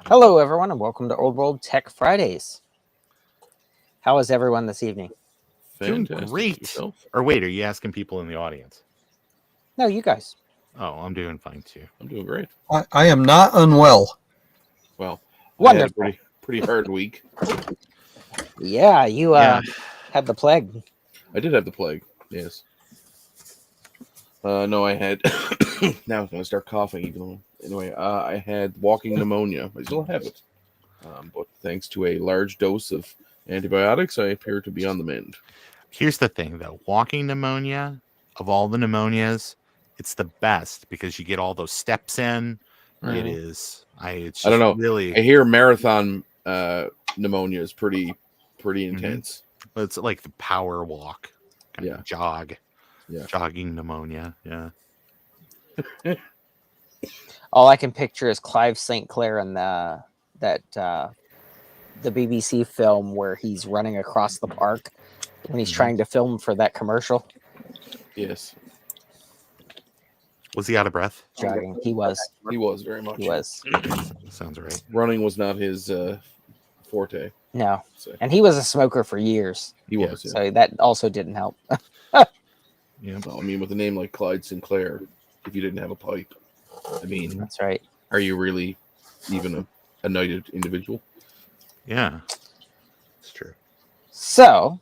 Hello, everyone, and welcome to Old World Tech Fridays. How is everyone this evening? Doing Fantastic. great. Yourself? Or wait, are you asking people in the audience? No, you guys. Oh, I'm doing fine too. I'm doing great. I am not unwell. Well, Wonderful. I had a pretty hard week. Yeah, you Yeah. had the plague. I did have the plague. Yes. No, I had. Now I'm gonna start coughing. Even though, anyway, I had walking pneumonia. I still have it, but thanks to a large dose of antibiotics, I appear to be on the mend. Here's the thing, though. Walking pneumonia, of all the pneumonias, it's the best because you get all those steps in. Mhm. It is. It's just I don't know. really. I hear marathon pneumonia is pretty intense. But it's like the power walk, kind Yeah. of jog. Yeah. Jogging pneumonia. Yeah. All I can picture is Clive St. Clair in the BBC film where he's running across the park when he's trying to film for that commercial. Yes, Was he out of breath? Jogging. He was. he was very much. He was. Sounds right. Running was not his forte. No. So And he was a smoker for years. he was. Yeah. So that also didn't help. Yeah. Well, I mean, with a name like Clyde Sinclair, if you didn't have a pipe, I mean, That's right. are you really even a knighted individual? Yeah. It's true. So,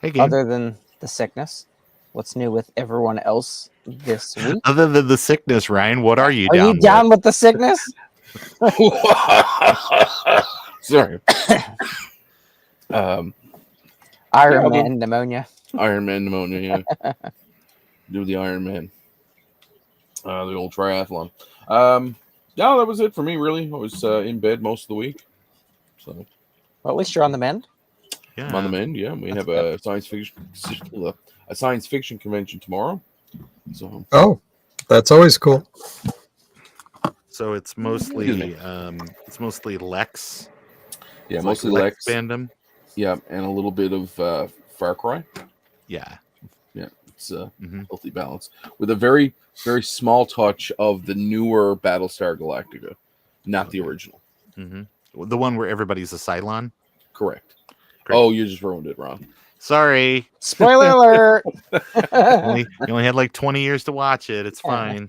Hey, game. other than the sickness, what's new with everyone else this week? Other than the sickness, Ryan, what are you Are down you down with the sickness? Sorry. Iron Yeah, Man pneumonia. Iron Man pneumonia, yeah. Do the Iron Man. The old triathlon. No, that was it for me, really. I was in bed most of the week. So Well, at least you're on the mend. Yeah. I'm on the mend, yeah. We have a science fiction convention tomorrow. So Oh, that's always cool. So it's mostly Lex. yeah, It's mostly like Lex. fandom. Yeah, and a little bit of Far Cry. Yeah. It's a Mhm. healthy balance with a very, very small touch of the newer Battlestar Galactica, not the original. hmm The one where everybody's a Cylon. Correct. Great. Oh, you just ruined it, Ron. Sorry, Spoiler alert! you only had like 20 years to watch it. It's fine.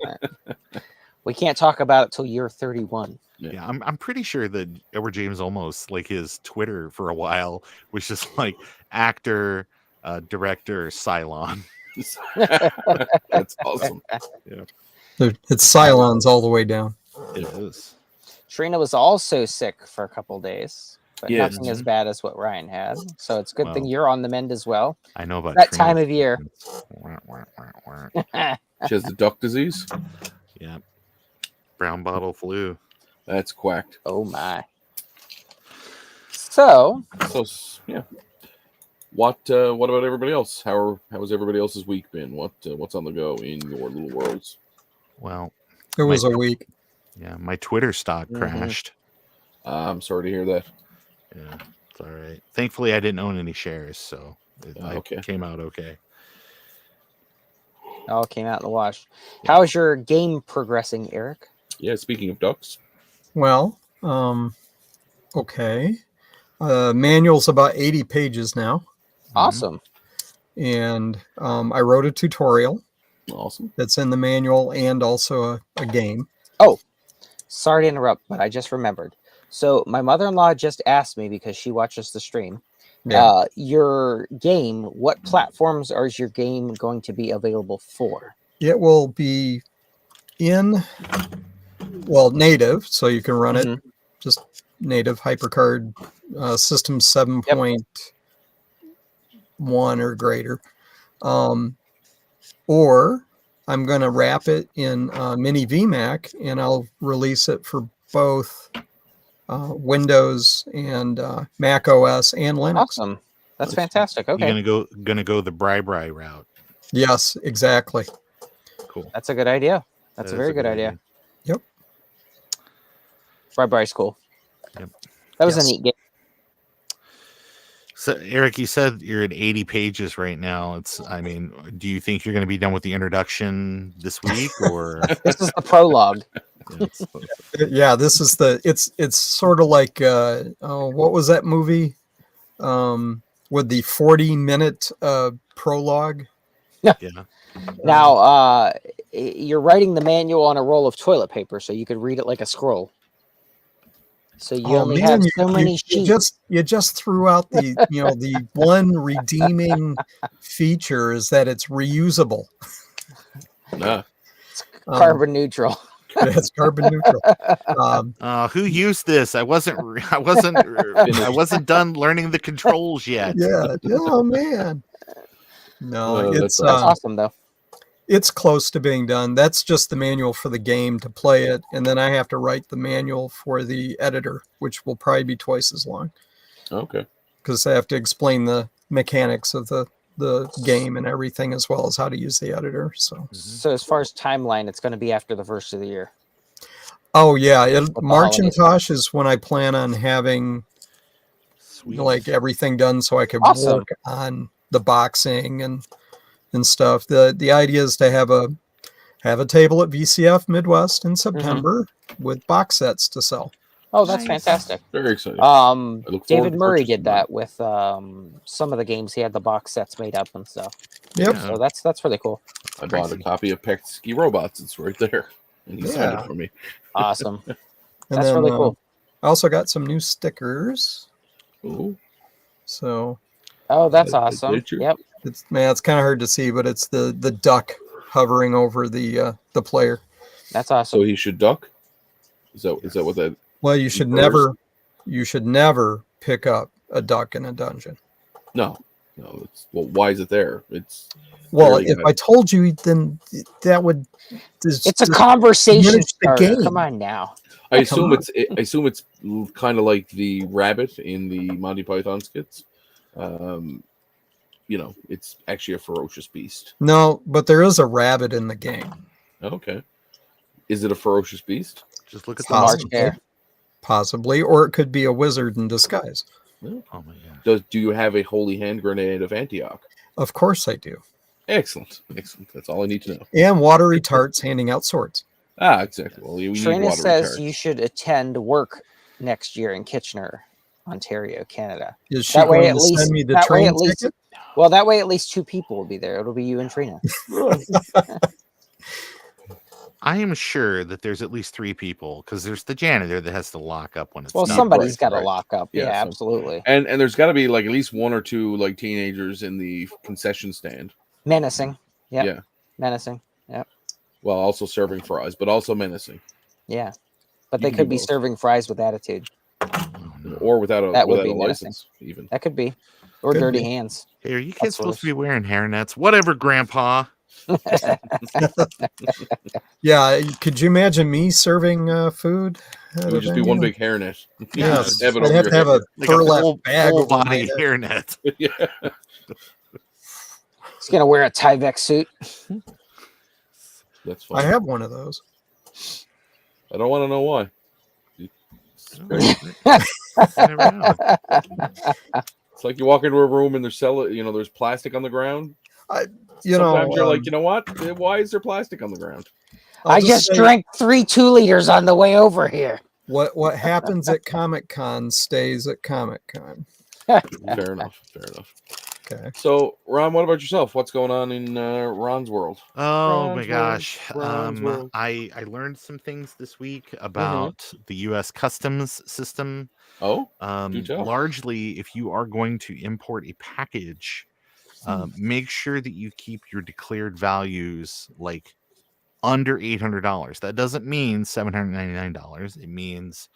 We can't talk about it till you're 31. Yeah, I'm pretty sure that Edward James Olmos, like his Twitter for a while, was just like actor, director, Cylon. That's awesome. It's Cylons all the way down. It is. Trina was also sick for a couple days, but Yes. nothing as bad as what Ryan had. So it's a good thing Well, you're on the mend as well. I know about That Trina's time of year. symptoms. She has the duck disease. Yeah. Brown bottle flu. That's quacked. Oh my. So, So yeah. What about everybody else? How has everybody else's week been? What's on the go in your little worlds? Well, It was a week. yeah, my Twitter stock Mhm. crashed. I'm sorry to hear that. Yeah, it's all right. Thankfully, I didn't own any shares, so I Okay. came out okay. it all came out in the wash. How is your game progressing, Eric? Yeah. Speaking of ducks, Well, okay. Manual's about 80 pages now, Awesome. and I wrote a tutorial awesome. that's in the manual and also a game. Sorry to interrupt, but I just remembered. So my mother-in-law just asked me because she watches the stream. Yeah. Your game, what platforms is your game going to be available for? It will be native, so you can run it Mhm. just native HyperCard system 7.1 or greater. Or I'm going to wrap it in mini VMAC, and I'll release it for both Windows and Mac OS and Linux. Awesome. That's fantastic. Okay. You're gonna go the Bri route. Yes, exactly. Cool. That's a good idea. That's That a is very good idea. Yep. Bri School. Yep. That was a Yes. neat game. So, Eric, you said you're at 80 pages right now. Do you think you're going to be done with the introduction this week, or This is the prologue. Yeah, this is it's sort of like what was that movie with the 40-minute prologue? Yeah. Now, you're writing the manual on a roll of toilet paper, so you could read it like a scroll. So you only have so many sheets. You just threw out the the one redeeming feature is that it's reusable. Nah. It's carbon neutral. It's carbon neutral. Who used this? I wasn't done learning the controls yet. Yeah. Oh man. No, that's That's awesome though. it's close to being done. That's just the manual for the game to play it, and then I have to write the manual for the editor, which will probably be twice as long Okay. because I have to explain the mechanics of the game and everything, as well as how to use the editor. So as far as timeline, it's going to be after the first of the year. Oh yeah, the Marcintosh is when I plan on having Sweet. like everything done, so I could Awesome. work on the boxing and stuff. The idea is to have a table at VCF Midwest in September with box sets to sell. Oh, that's fantastic. Very exciting. look forward David to Murray purchasing did that with some of the games. He had the box sets made up and stuff. Yep. Yeah. So that's really cool. I bought a copy of Peksky Robots. It's right there. And he signed it for me. Awesome. And That's then, really cool. I also got some new stickers. Ooh. So Oh, that's Did awesome. you? Yep. it's kind of hard to see, but it's the duck hovering over the player. That's awesome. So he should duck? Is that what that Well, you should never pick up a duck in a dungeon. No. Why is it there? It's Well, Really if good. I told you, then that would. It's a conversation diminish the starter. game. Come on now. I assume it's kind of like the rabbit in the Monty Python skits. It's actually a ferocious beast. No, but there is a rabbit in the game. Okay. Is it a ferocious beast? Just look at It's the March Possibly. Hare. Possibly, or it could be a wizard in disguise. Oh my gosh. Do you have a holy hand grenade of Antioch? Of course I do. Excellent. That's all I need to know. And watery tarts handing out swords. Exactly. Well, we need Trina water says recharge. you should attend work next year in Kitchener, Ontario, Canada. Is she That way going at to least- send me the that way train at least- ticket? Well, that way at least 2 people will be there. It'll be you and Trina. I am sure that there's at least 3 people because there's the janitor that has to lock up when it's Well, not. somebody's got to right. lock up. Yeah, Yeah, so- absolutely. And there's got to be like at least 1 or 2 like teenagers in the concession stand. Menacing. Yep. Yeah. Menacing. Well, also serving fries, but also menacing, Yeah. But You they can could do be both. serving fries with attitude. Oh, no. or without a That would without be a menacing. license, even. That could be. Or Could dirty be. hands. Hey, are you kids That's supposed to worse. be wearing hairnets? Whatever, Grandpa. Yeah, could you imagine me serving food? It would just be one big hairnet. Yes, Have it I'd over have your to have head. a Like a burlap full bag over my body head. hairnet. Yeah. He's going to wear a Tyvek suit. That's I fine. have one of those. I don't want to know why. You never know. It's like you walk into a room and there's plastic on the ground. You Sometimes know, you're like, you know what? Why is there plastic on the ground? I'll I just say drank 3 2-liters on the way over here. what happens at Comic Con stays at Comic Con. Fair enough. Okay. So, Ron, what about yourself? What's going on in Ron's world? Oh Ron's my world, gosh. Ron's world. I learned some things this week about the US customs system. Oh, do tell. Largely, if you are going to import a package, make sure that you keep your declared values like under $800. That doesn't mean $799. It means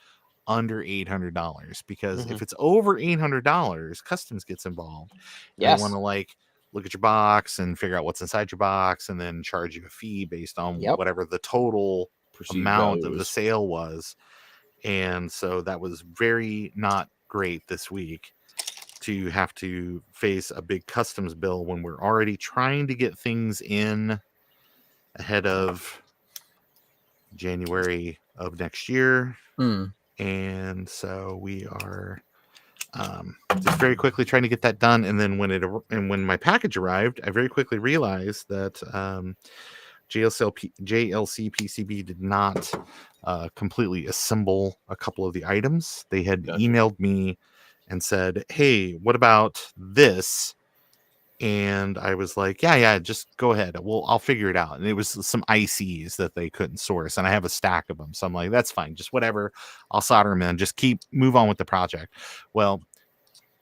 under $800 because if it's over $800, customs gets involved. Yes. They want to like look at your box and figure out what's inside your box and then charge you a fee based on Yep. whatever the total Perceived amount value of the is- sale was. And so that was very not great this week to have to face a big customs bill when we're already trying to get things in ahead of January of next year. And so we are just very quickly trying to get that done. And then when my package arrived, I very quickly realized that JLC PCB did not completely assemble a couple of the items. They had emailed me and said, "Hey, what about this?" And I was like, yeah, just go ahead. I'll figure it out. And it was some ICs that they couldn't source. And I have a stack of them. So I'm like, that's fine. Just whatever. I'll solder them in. Just move on with the project. Well,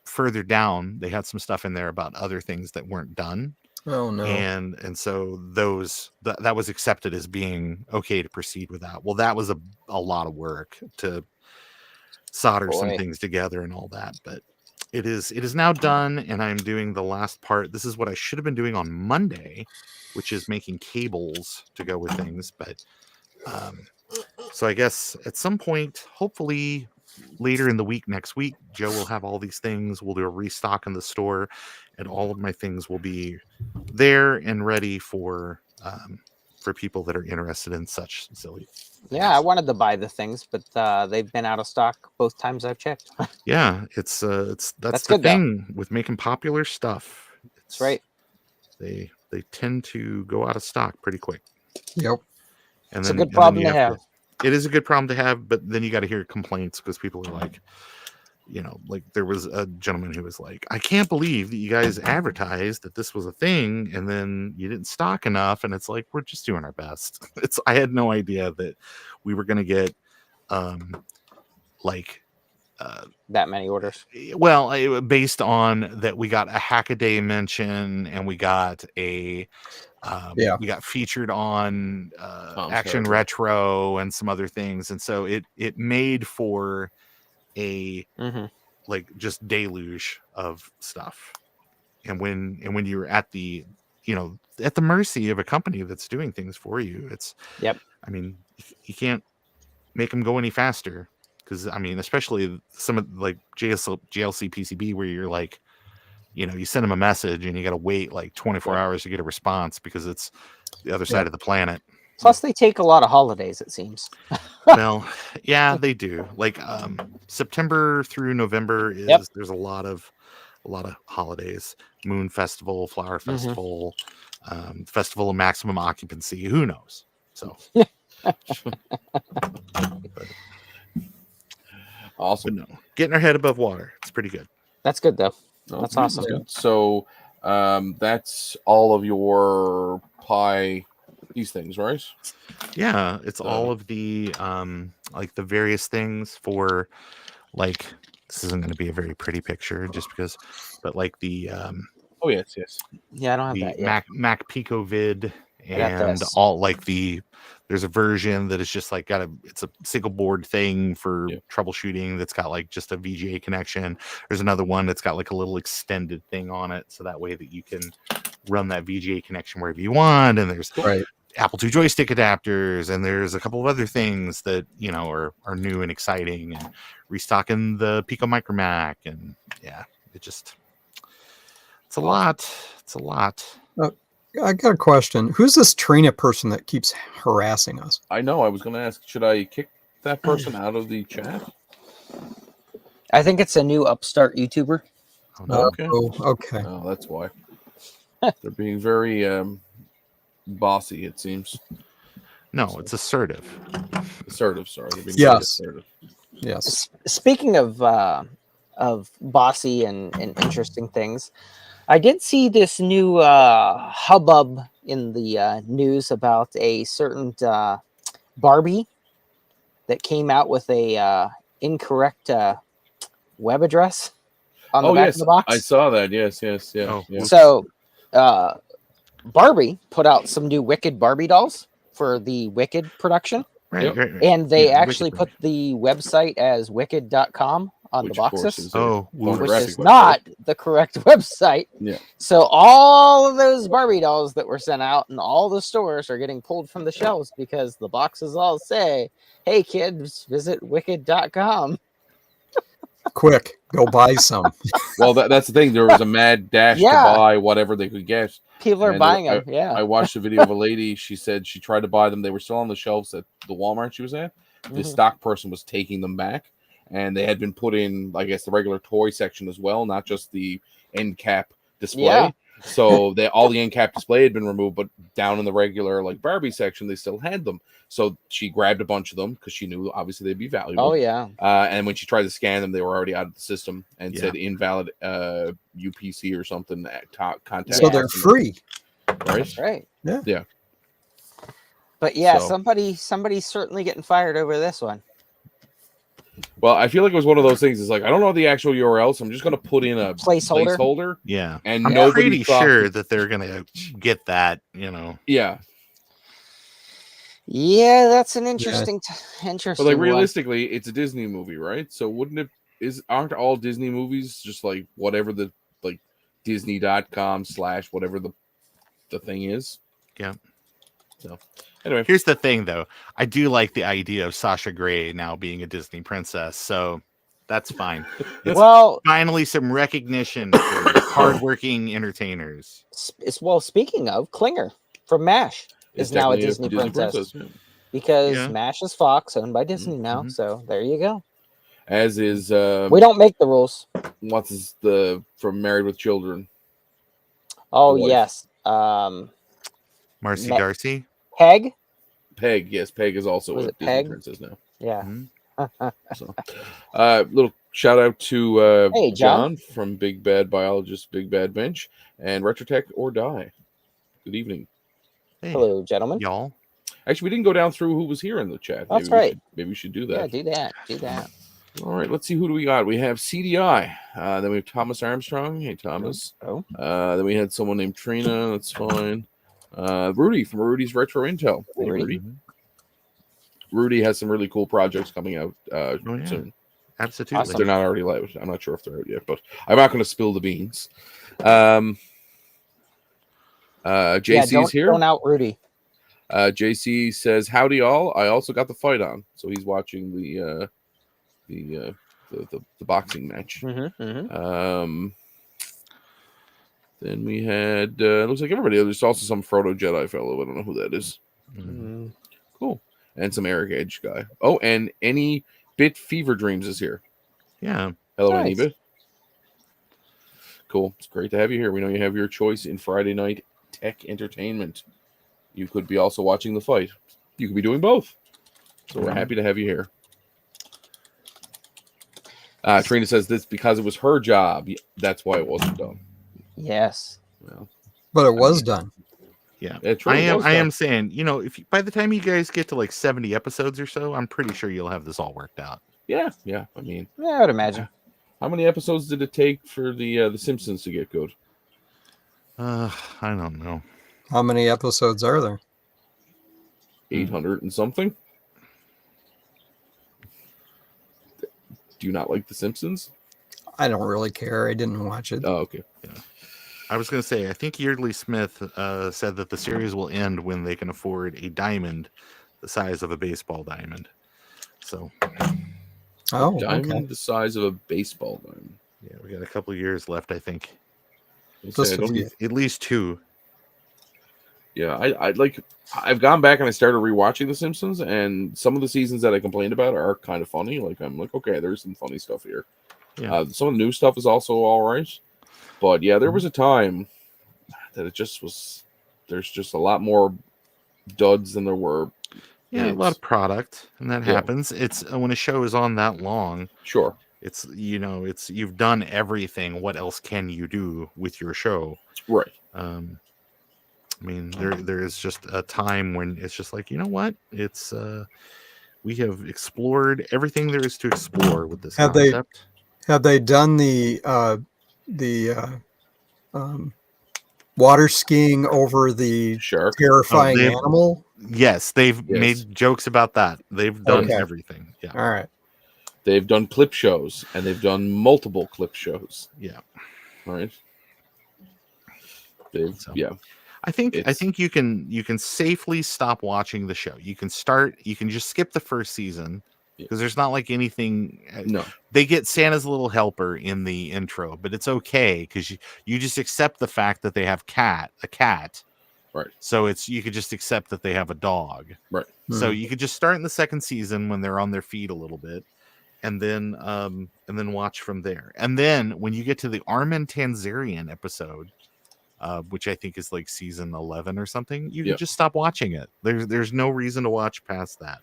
further down, they had some stuff in there about other things that weren't done. Oh no. And so that was accepted as being okay to proceed with that. Well, that was a lot of work to solder some things together and all that. But it is now done, and I'm doing the last part. This is what I should have been doing on Monday, which is making cables to go with things. But so I guess at some point, hopefully later in the week, next week, Joe will have all these things. We'll do a restock in the store, and all of my things will be there and ready for people that are interested in such silly. Yeah, I wanted to buy the things, but they've been out of stock both times I've checked. Yeah, that's the good, thing with making popular stuff. That's right. They tend to go out of stock pretty quick. Yep. And it's a good problem to have. It is a good problem to have, but then you got to hear complaints because people are like, like there was a gentleman who was like, I can't believe that you guys advertised that this was a thing and then you didn't stock enough. And it's like, we're just doing our best. I had no idea that we were going to get that many orders. Well, based on that, we got a Hackaday mention and we got we got featured on Action Retro and some other things. And so it made for a just deluge of stuff. And when you're at the mercy of a company that's doing things for you, I mean, you can't make them go any faster. Because I mean, especially some of like JLC PCB, where you're like, you send them a message and you got to wait like 24 hours to get a response because it's the other side of the planet. Plus, they take a lot of holidays, it seems. Well, yeah, they do. Like September through November there's a lot of holidays. Moon Festival, Flower Festival, Festival of Maximum Occupancy. Who knows? So. Awesome. But no, getting our head above water. It's pretty good. That's good though. That's awesome. Good. So that's all of your these things, right? Yeah, it's all of the like the various things for like this isn't going to be a very pretty picture just because, but like the oh yes. Yeah, I don't have that yet. Mac PicoVid and all like there's a version that is just like it's a single board thing for troubleshooting that's got like just a VGA connection. There's another one that's got like a little extended thing on it, so that way that you can run that VGA connection wherever you want. And there's Apple II joystick adapters, and there's a couple of other things that are new and exciting, and restocking the Pico Micro Mac, and it's a lot. It's a lot. I got a question. Who's this Trina person that keeps harassing us? I know. I was going to ask, should I kick that person out of the chat? I think it's a new upstart YouTuber. Okay. Okay. Oh, that's why. They're being very bossy, it seems. No, it's assertive. Assertive, sorry. They're being assertive. Yes. Speaking of bossy and interesting things, I did see this new hubbub in the news about a certain Barbie that came out with a incorrect web address on the back of the box. I saw that. Yes. So Barbie put out some new Wicked Barbie dolls for the Wicked production. Right. And they actually put the website as wicked.com on the boxes. Which is not the correct website. Yeah. So all of those Barbie dolls that were sent out in all the stores are getting pulled from the shelves because the boxes all say, hey kids, visit wicked.com. Quick, go buy some. Well, that's the thing. There was a mad dash to buy whatever they could get. People are buying them. I watched a video of a lady. She said she tried to buy them. They were still on the shelves at the Walmart she was at. The stock person was taking them back, and they had been put in, I guess, the regular toy section as well, not just the end cap display. So all the end cap display had been removed, but down in the regular like Barbie section, they still had them. So she grabbed a bunch of them because she knew obviously they'd be valuable. Oh yeah. And when she tried to scan them, they were already out of the system and Yeah. said invalid UPC or something. Contact. So they're person, free. right? That's right. Yeah. Yeah. But yeah, So- somebody's certainly getting fired over this one. Well, I feel like it was one of those things. It's like I don't know the actual URL, so I'm just going to put in a Placeholder. placeholder. Yeah. And I'm nobody pretty thought sure that- that they're gonna get that, you know. Yeah, Yeah, that's an interesting, interesting. but like one. realistically, it's a Disney movie, right? So wouldn't it aren't all Disney movies just like whatever the like Disney.com / whatever the thing is? Yeah. So anyway, Here's the thing, though. I do like the idea of Sasha Grey now being a Disney princess, so that's fine. It's Well, finally some recognition for hardworking entertainers. speaking of, Klinger from MASH it's is now a definitely Disney princess. yeah. Because Yeah. MASH is Fox, owned by Disney now. Mhm. So there you go. As is We don't make the rules. what's his, the from Married with Children. Oh wife. yes, Marcy Ma- Darcy. Peg. Peg, yes, Peg is also Was a it Disney Peg? princess now. Yeah. Mhm. So, little shout out to Hey, John. John from Big Bad Biologist, Big Bad Bench, and Retrotech or Die. Good evening. Hey, Hello, gentlemen. y'all. Actually, we didn't go down through who was here in the chat. That's we right. maybe we should do Yeah, that. do that. Do that. All right, let's see who do we got. We have CDI. Then we have Thomas Armstrong. Hey, Thomas. Oh, Then we had someone named Trina. That's fine. Rudy from Rudy's Retro Intel. Hey, Hey, Rudy. Rudy. Rudy has some really cool projects coming out yeah. soon. Absolutely. Awesome. They're not already live. I'm not sure if they're out yet, but I'm not going to spill the beans. JC's yeah, here. don't out Rudy. JC says, "Howdy, all. I also got the fight on, so he's watching the boxing match." Mm-hmm, mm-hmm. Then we had looks like everybody. There's also some Frodo Jedi fellow. I don't know who that is. Mhm. Cool, and some Eric Edge guy. Oh, and Any Bit Fever Dreams is here. Yeah. Hello, Nice. Any Bit. Cool. It's great to have you here. We know you have your choice in Friday night tech entertainment. You could be also watching the fight. You could be doing both. So we're happy to have you here. Trina says this because it was her job. That's why it wasn't done. Yes. Well, But it was done. Yeah. yeah, true, I it am was I done. am saying, you know, if by the time you guys get to like 70 episodes or so, I'm pretty sure you'll have this all worked out. Yeah. I mean, Yeah, I would imagine. how many episodes did it take for the Simpsons to get good? I don't know. How many episodes are there? 800 and something. Do you not like the Simpsons? I don't really care. I didn't watch it. Oh, okay. I was going to say, I think Yeardley Smith said that the series will end when they can afford a diamond the size of a baseball diamond. So, Oh, Diamond okay. the size of a baseball diamond. yeah, we got a couple years left, I think. Just I a don't- few. At least two. Yeah, I've gone back and I started rewatching The Simpsons, and some of the seasons that I complained about are kind of funny. Like I'm like, okay, there's some funny stuff here. Yeah. Some of the new stuff is also all right, but yeah, there was a time that it just was. There's just a lot more duds than there were. Yeah, a lot hits. of product, and that Yeah. happens. It's when a show is on that long, Sure, it's you've done everything. What else can you do with your show? right. I mean, there is just a time when it's just like, you know what? It's we have explored everything there is to explore with this Have they- concept. Have they done the water skiing over the Shark. terrifying they've- animal? Yes, they've Yes. made jokes about that. They've done Okay. everything. Yeah, All right. They've done clip shows, and they've done multiple clip shows. yeah. Right. They've So. yeah. I think It's- you can safely stop watching the show. You can just skip the first season because there's not like anything. No. They get Santa's little helper in the intro, but it's okay because you just accept the fact that they have a cat. Right. So you could just accept that they have a dog. Right. So Hmm. you could just start in the second season when they're on their feet a little bit, and then watch from there. And then when you get to the Armin Tanzarian episode, which I think is like season 11 or something, you can Yep. just stop watching it. There's no reason to watch past that.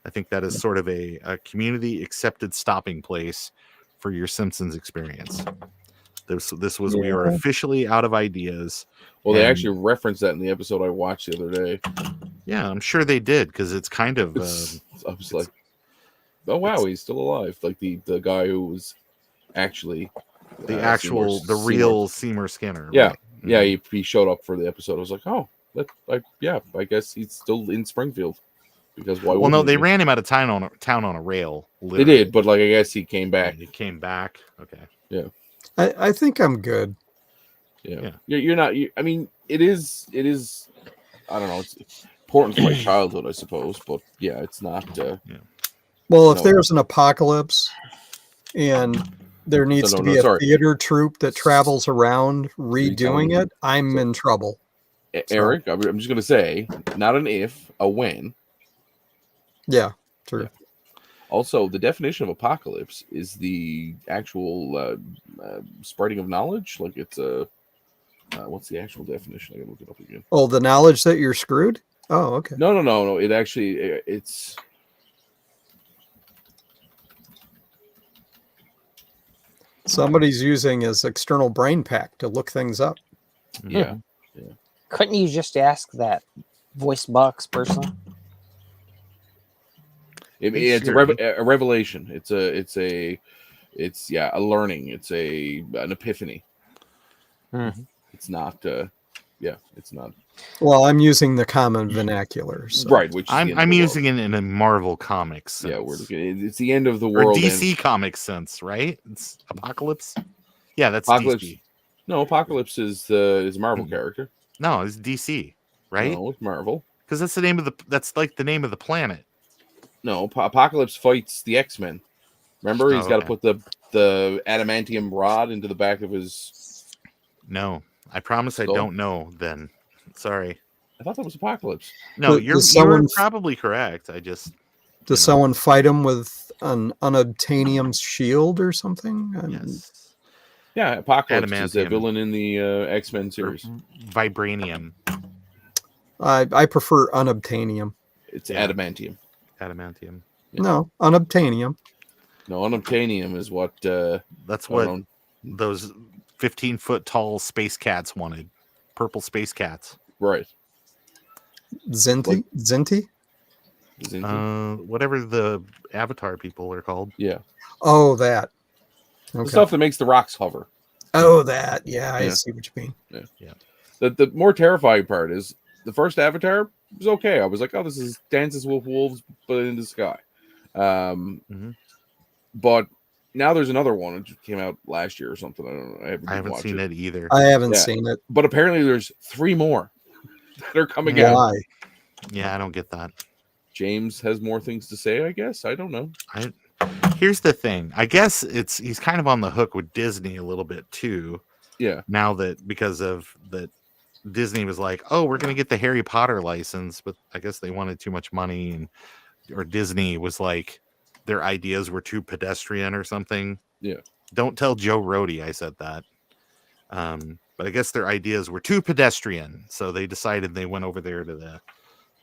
I think that is sort of a community accepted stopping place for your Simpsons experience. This was we are Yeah. officially out of ideas. Well, they And- actually referenced that in the episode I watched the other day. Yeah, I'm sure they did because it's kind of I was like, oh wow, he's still alive. Like the guy who was actually the real Seymour Skinner. Yeah, right? yeah, Mhm. he showed up for the episode. I was like, oh, I guess he's still in Springfield because why? Well, no, wouldn't they he be? ran him out of town on a rail. They Literally. did, but like I guess he came back. He came back. Okay. I think I'm good. Yeah. You're not. I mean, it is. I don't know. It's important for my childhood, I suppose. But yeah, it's not. Well, if No. there's an apocalypse and there needs to be a sorry. theater troupe that travels around Retelling. redoing it, I'm in trouble. Eric, I'm just gonna say, not an if, a when. Yeah, true. Yeah. Also, the definition of apocalypse is the actual spreading of knowledge. Like it's a what's the actual definition? I gotta look it up again. Oh, the knowledge that you're screwed? Oh, okay. No. It actually it's Somebody's using his external brain pack to look things up. yeah. Couldn't you just ask that voice box person? It's Sure. a revelation. It's a learning. It's an epiphany. Hmm. It's not. It's not Well, I'm using the common vernacular. So. right. Which is the end of I'm the using world. it in a Marvel Comics sense. Yeah, it's the end of the or world. DC Comics sense, right? It's Apocalypse. Yeah, that's Apocalypse. DC. No, Apocalypse is a Marvel Mhm. character. No, it's DC, right? No, it's Marvel. Because that's like the name of the planet. No, Apocalypse fights the X-Men. Remember, he's Oh, got to okay. put the adamantium rod into the back of his. No, I promise I Skull? don't know. Then, sorry. I thought that was Apocalypse. No, Does you're someone- probably correct. I just Does someone fight him with an unobtainium shield or something? yes. Yeah, Apocalypse is a Adamantium. villain in the X-Men Or series. vibranium, I prefer unobtainium. It's Yeah. adamantium. adamantium. Yeah. No, unobtainium. No, unobtainium is what. That's I what don't know. those 15-foot tall space cats wanted. Purple space cats. Right. Zinti? Like- Zinti? Zinti. Whatever the Avatar people are called. Yeah. Oh, that. The Okay. stuff that makes the rocks hover. Oh, that. Yeah, I Yeah. see what you mean. The more terrifying part is the first Avatar was okay. I was like, oh, this is Dances with Wolves, but in the sky. Mhm. But now there's another one. It just came out last year or something. I don't know. I haven't seen it either. I haven't Yeah. seen it. But apparently there's 3 more that are coming out. Why? Yeah, I don't get that. James has more things to say, I guess. I don't know. Here's the thing. I guess he's kind of on the hook with Disney a little bit too. Yeah. Now that because of that, Disney was like, "Oh, we're going to get the Harry Potter license," but I guess they wanted too much money, or Disney was like, their ideas were too pedestrian or something. Yeah. Don't tell Joe Rody I said that. But I guess their ideas were too pedestrian, so they decided they went over there to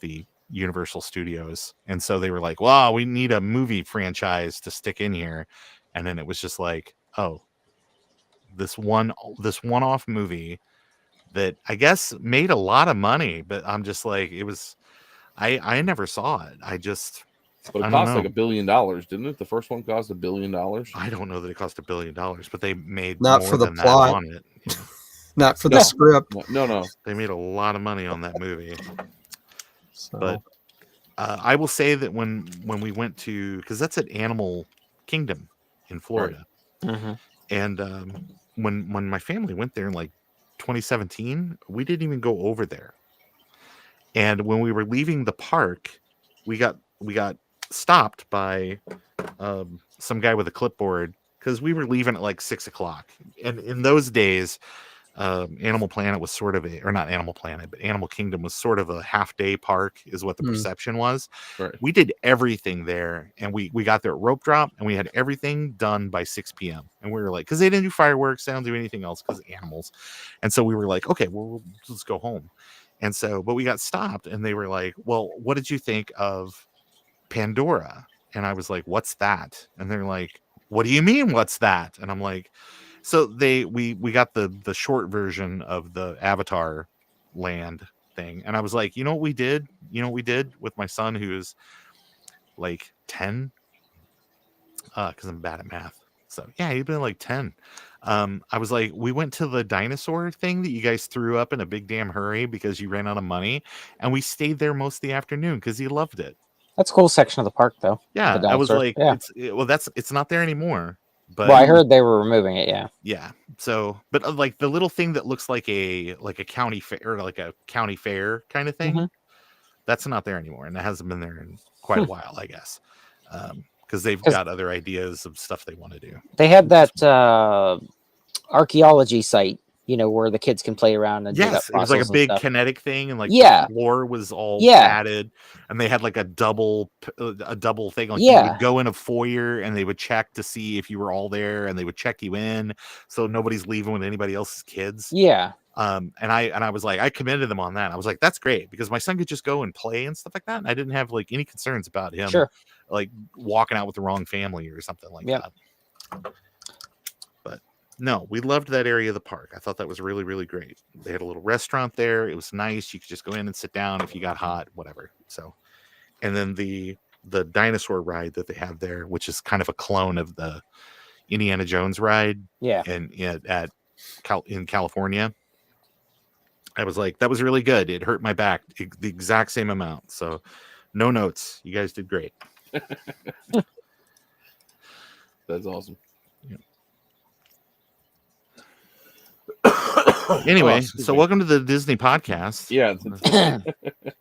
the Universal Studios, and so they were like, "Wow, we need a movie franchise to stick in here," and then it was just like, "Oh, this one-off movie that I guess made a lot of money," but I'm just like, it was, I never saw it. I But I it don't cost like know. $1 billion, didn't it? The first one cost $1 billion. I don't know that it cost $1 billion, but they made Not more for the than plot. that on it. Yeah. Not for the No. script. No. They made a lot of money on that movie. So. But I will say that when we went to, because that's at Animal Kingdom in Florida, Mhm. and when my family went there in like 2017, we didn't even go over there. And when we were leaving the park, we got stopped by some guy with a clipboard because we were leaving at like 6 o'clock. And in those days, Animal Planet was sort of or not Animal Planet, but Animal Kingdom was sort of a half-day park, is what the perception was. Right. We did everything there, and we got there at rope drop, and we had everything done by 6 p.m. And we were like, because they didn't do fireworks, they don't do anything else because animals, and so we were like, okay, well, let's go home. And so, but we got stopped, and they were like, well, what did you think of Pandora? And I was like, what's that? And they're like, what do you mean, what's that? And I'm like, so we got the short version of the Avatar land thing, and I was like, you know what we did with my son, who's like 10, because I'm bad at math. So yeah, he'd been like 10. I was like, we went to the dinosaur thing that you guys threw up in a big damn hurry because you ran out of money, and we stayed there most of the afternoon because he loved it. That's a cool section of the park, though. Yeah, the I was dinosaur. like, Yeah. it's not there anymore. But Well, I heard they were removing it. Yeah. yeah. So, but like the little thing that looks like a county fair, or like a county fair kind of thing, Mhm. that's not there anymore, and it hasn't been there in quite a while, I guess, because they've got other ideas of stuff they want to do. They had that archaeology site, where the kids can play around and dig up Yes, it was like a fossils and big stuff. kinetic thing, and like Yeah. the floor was all Yeah. padded, and they had like a double thing. Like you Yeah. would go in a foyer, and they would check to see if you were all there, and they would check you in, so nobody's leaving with anybody else's kids. Yeah. And I was like, I commended them on that. I was like, that's great, because my son could just go and play and stuff like that, and I didn't have like any concerns about him Sure. like walking out with the wrong family or something like Yep. that. But no, we loved that area of the park. I thought that was really, really great. They had a little restaurant there. It was nice. You could just go in and sit down if you got hot, whatever. So, and then the dinosaur ride that they have there, which is kind of a clone of the Indiana Jones ride, Yeah. in California. I was like, that was really good. It hurt my back the exact same amount. So, no notes. You guys did great. That's awesome. Anyway, excuse so me. welcome to the Disney podcast. Yeah,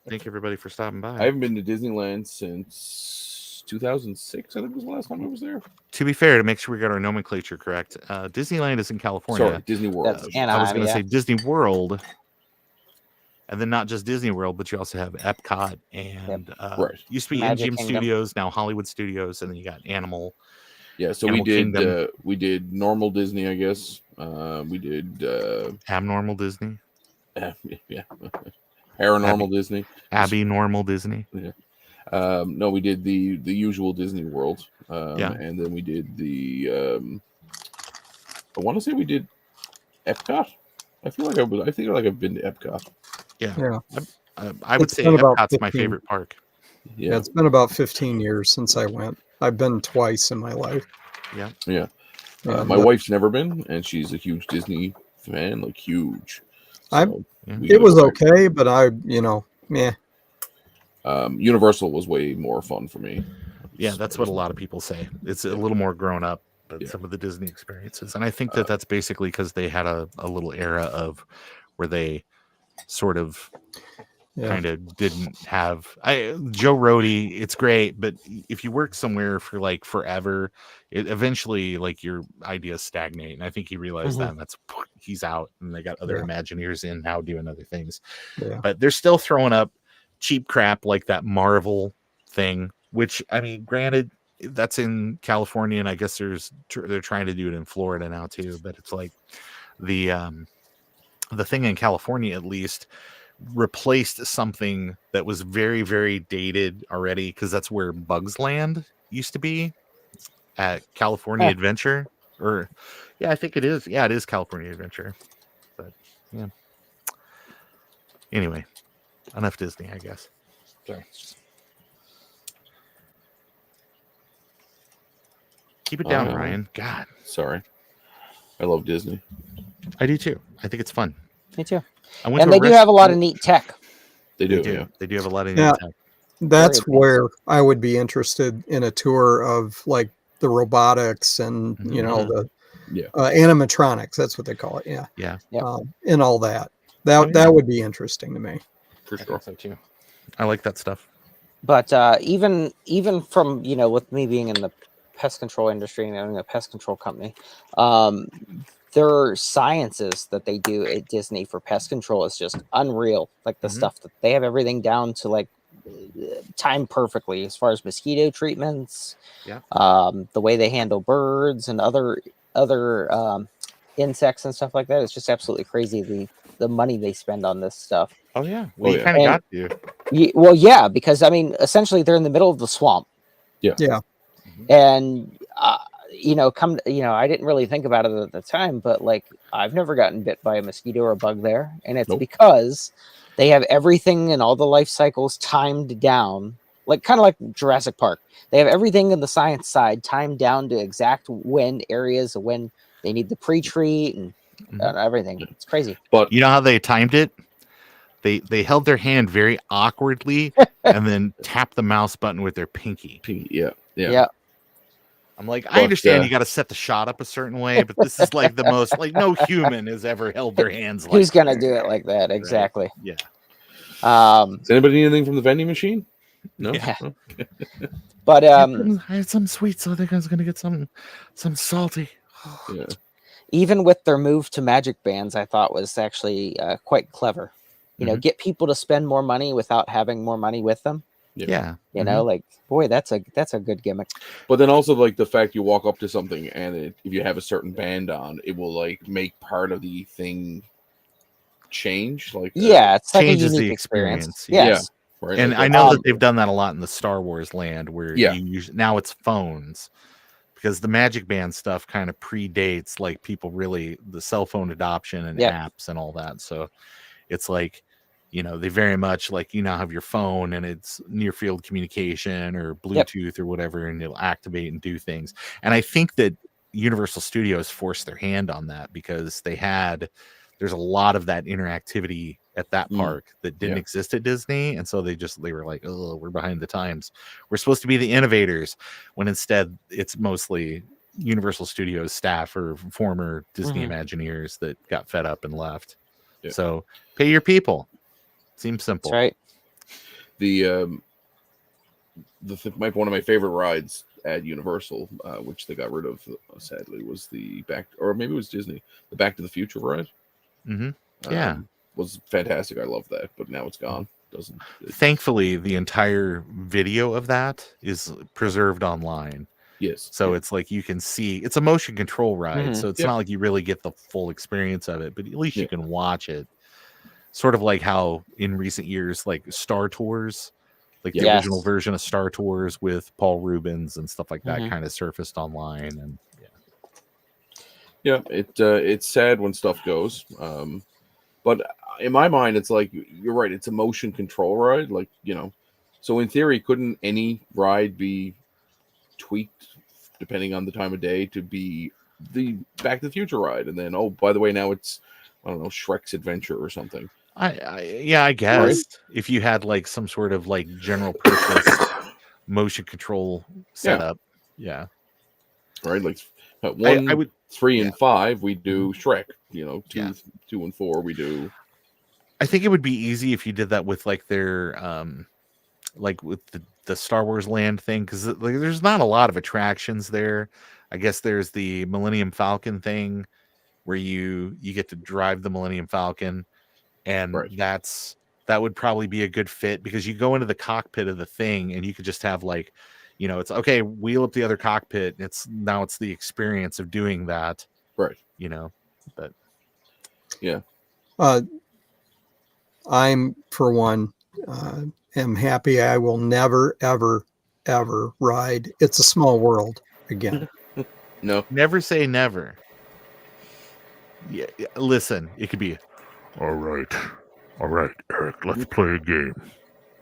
Thank everybody for stopping by. I haven't been to Disneyland since 2006. I think was the last time I was there. To be fair, to make sure we got our nomenclature correct, Disneyland is in California. Sorry, Disney World. That's I was- Anaheim. I was going to yeah. say Disney World, and then not just Disney World, but you also have Epcot and Right. used to be Magic MGM Kingdom. Studios, now Hollywood Studios, and then you got Animal. Yeah, so Animal Kingdom. we did normal Disney, I guess. We did Abnormal Disney, yeah, paranormal Disney. Abby Normal Disney. No, we did the usual Disney World. Yeah. And then we did the I want to say we did Epcot. I feel like I've been to Epcot. Yeah. I would It's say been about Epcot's my 15. favorite park. Yeah. It's been about 15 years since I went. I've been twice in my life. Yeah. And, My wife's never been, and she's a huge Disney fan, like huge. I- So we it gotta was go back. okay, but meh. Universal was way more fun for me. Yeah, that's what a lot of people say. It's a little more grown up than Yeah. some of the Disney experiences. And I think that that's basically because they had a little era of where they sort of Yeah. kind of didn't have Joe Rohde. It's great, but if you work somewhere for like forever, it eventually like your ideas stagnate. And I think he realized that, and that's he's out, and they got other Yeah. Imagineers in now doing other things. Yeah. But they're still throwing up cheap crap like that Marvel thing, which I mean, granted, that's in California, and I guess they're trying to do it in Florida now too. But it's like the thing in California at least replaced something that was very, very dated already, because that's where Bugs Land used to be at California Adventure. Or yeah, I think it is. Yeah, it is California Adventure. But yeah. Anyway, enough Disney, I guess. Sorry. Keep it down, Ryan. God. Sorry. I love Disney. I do too. I think it's fun. Me too. I went And to they do have a lot of neat tech. They They do. do. Yeah. They do have a lot of Yeah. neat tech. That's Very where I would be interested in a tour of like the robotics and the Yeah. animatronics. That's what they call it. Yeah. Yeah. Yep. And all that. Oh, yeah. That would be interesting to me. For I sure. think so too. I like that stuff. But even from with me being in the pest control industry and owning a pest control company, their sciences that they do at Disney for pest control is just unreal. Like the stuff that they have everything down to like time perfectly as far as mosquito treatments. Yeah. The way they handle birds and other insects and stuff like that. It's just absolutely crazy the money they spend on this stuff. Oh yeah. Well, you yeah. kind of got to. Well, yeah, because I mean, essentially they're in the middle of the swamp. Yeah. And I didn't really think about it at the time, but like I've never gotten bit by a mosquito or a bug there, and it's Nope. because they have everything and all the life cycles timed down, like kind of like Jurassic Park. They have everything in the science side timed down to exact when areas when they need the pre-treat and everything. It's crazy. But You know how they timed it? They held their hand very awkwardly and then tapped the mouse button with their pinky. yeah. I'm like, I But, understand you got to set the shot up a certain way, but this is like the most like no human has ever held their hands like Who's gonna that. do it like that? Exactly. Yeah. Does anybody need anything from the vending machine? No. Yeah. No? But I had some sweet, so I think I was gonna get some salty. Yeah. even with their move to magic bands, I thought was actually quite clever. You know, get people to spend more money without having more money with them. Yeah. You know, like, boy, that's a good gimmick. But then also like the fact you walk up to something and if you have a certain band on, it will like make part of the thing change. Like Yeah, it's like a changes the unique experience. experience. Yes. right. And Like, I know that they've done that a lot in the Star Wars land where now it's phones, because the Magic Band stuff kind of predates like people really the cell phone adoption and apps and all that. So it's like, you know, they very much like, you now have your phone and it's near field communication or Bluetooth or whatever, and it'll activate and do things. And I think that Universal Studios forced their hand on that because there's a lot of that interactivity at that park that didn't exist at Disney. And so they were like, oh, we're behind the times. We're supposed to be the innovators, when instead it's mostly Universal Studios staff or former Disney Imagineers that got fed up and left. Yeah. So pay your people. Seems simple. That's right. One of my favorite rides at Universal, which they got rid of sadly, was the Back to the Future ride. Yeah, was fantastic. I love that, but now it's gone. Thankfully, the entire video of that is preserved online. Yes. So it's like you can see it's a motion control ride, so it's not like you really get the full experience of it, but at least you can watch it. Sort of like how in recent years, like Star Tours, like the original version of Star Tours with Paul Rubens and stuff like that kind of surfaced online. And it's sad when stuff goes. But in my mind, it's like, you're right. It's a motion control ride. Like, you know, so in theory, couldn't any ride be tweaked depending on the time of day to be the Back to the Future ride? And then, oh, by the way, now it's, I don't know, Shrek's Adventure or something. I guess if you had like some sort of like general purpose motion control setup, right. Like 1, 3, and 5, we do Shrek. You know, 2 and 4, we do. I think it would be easy if you did that with like their like with the Star Wars land thing, because like, there's not a lot of attractions there. I guess there's the Millennium Falcon thing where you get to drive the Millennium Falcon. And that would probably be a good fit, because you go into the cockpit of the thing and you could just have like, you know, it's okay, wheel up the other cockpit. It's the experience of doing that. Right. You know, but I'm for one, am happy I will never, ever, ever ride It's a Small World again. No. Never say never. Yeah, listen, it could be all right, Eric, let's play a game.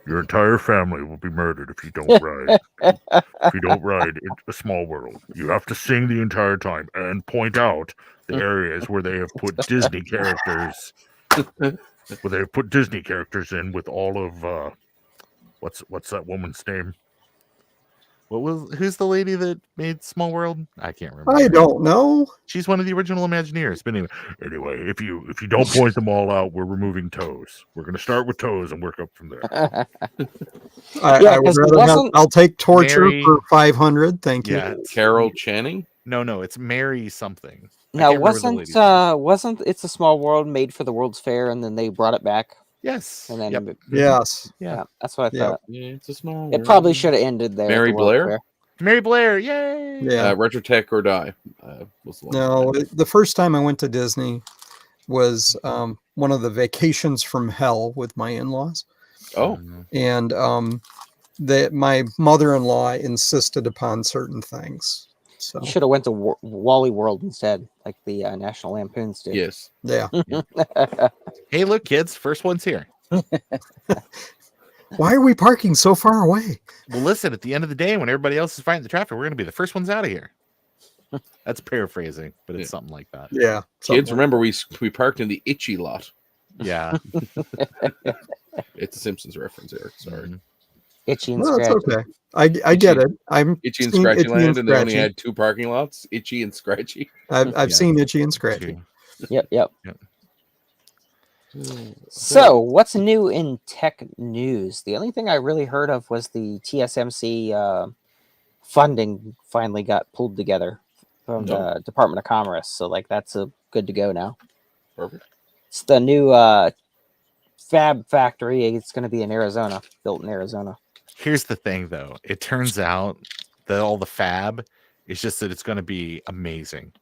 Your entire family will be murdered if you don't ride. If you don't ride It's a Small World. You have to sing the entire time and point out the areas where they have put Disney characters. Where they have put Disney characters in with all of what's that woman's name? Who's the lady that made Small World? I can't remember. I don't know. She's one of the original Imagineers. But anyway, if you don't point them all out, we're removing Toes. We're going to start with Toes and work up from there. I would rather I'll take Torture for 500. Thank you. Yeah, Carol Channing? No, it's Mary something. Now, can't remember the lady's wasn't It's a Small World made for the World's Fair, and then they brought it back, Yes. and then Yep. Yes. Yeah. that's what I Yep. thought. Yeah, it's a small. It probably should have ended there. Mary at the World's Blair? Fair. Mary Blair, yay! Yeah. Retrotech or Die. Was the one. No, the first time I went to Disney was one of the vacations from hell with my in-laws, Oh, and my mother-in-law insisted upon certain things. So You should have went to Wally World instead, like the National Lampoons did. yes. yeah. Hey, look, kids, first one's here. Why are we parking so far away? Well, listen, at the end of the day, when everybody else is fighting the traffic, we're going to be the first ones out of here. That's paraphrasing, but it's something like that. Yeah. Kids, remember we parked in the itchy lot. Yeah. It's a Simpsons reference, Eric. Sorry. Mhm. Itchy and No, it's scratchy. okay. I get it. I'm Itchy and seen Scratchy Itchy Land, and they only Scratchy. had 2 parking lots. Itchy and Scratchy. I've Yeah. seen Itchy and Scratchy. Yep. Yep. So, what's new in tech news? The only thing I really heard of was the TSMC funding finally got pulled together from the Department of Commerce. So, like, that's good to go now. Perfect. It's the new fab factory. It's going to be in Arizona, built in Arizona. Here's the thing, though. It turns out that all the fab is just that it's going to be amazing.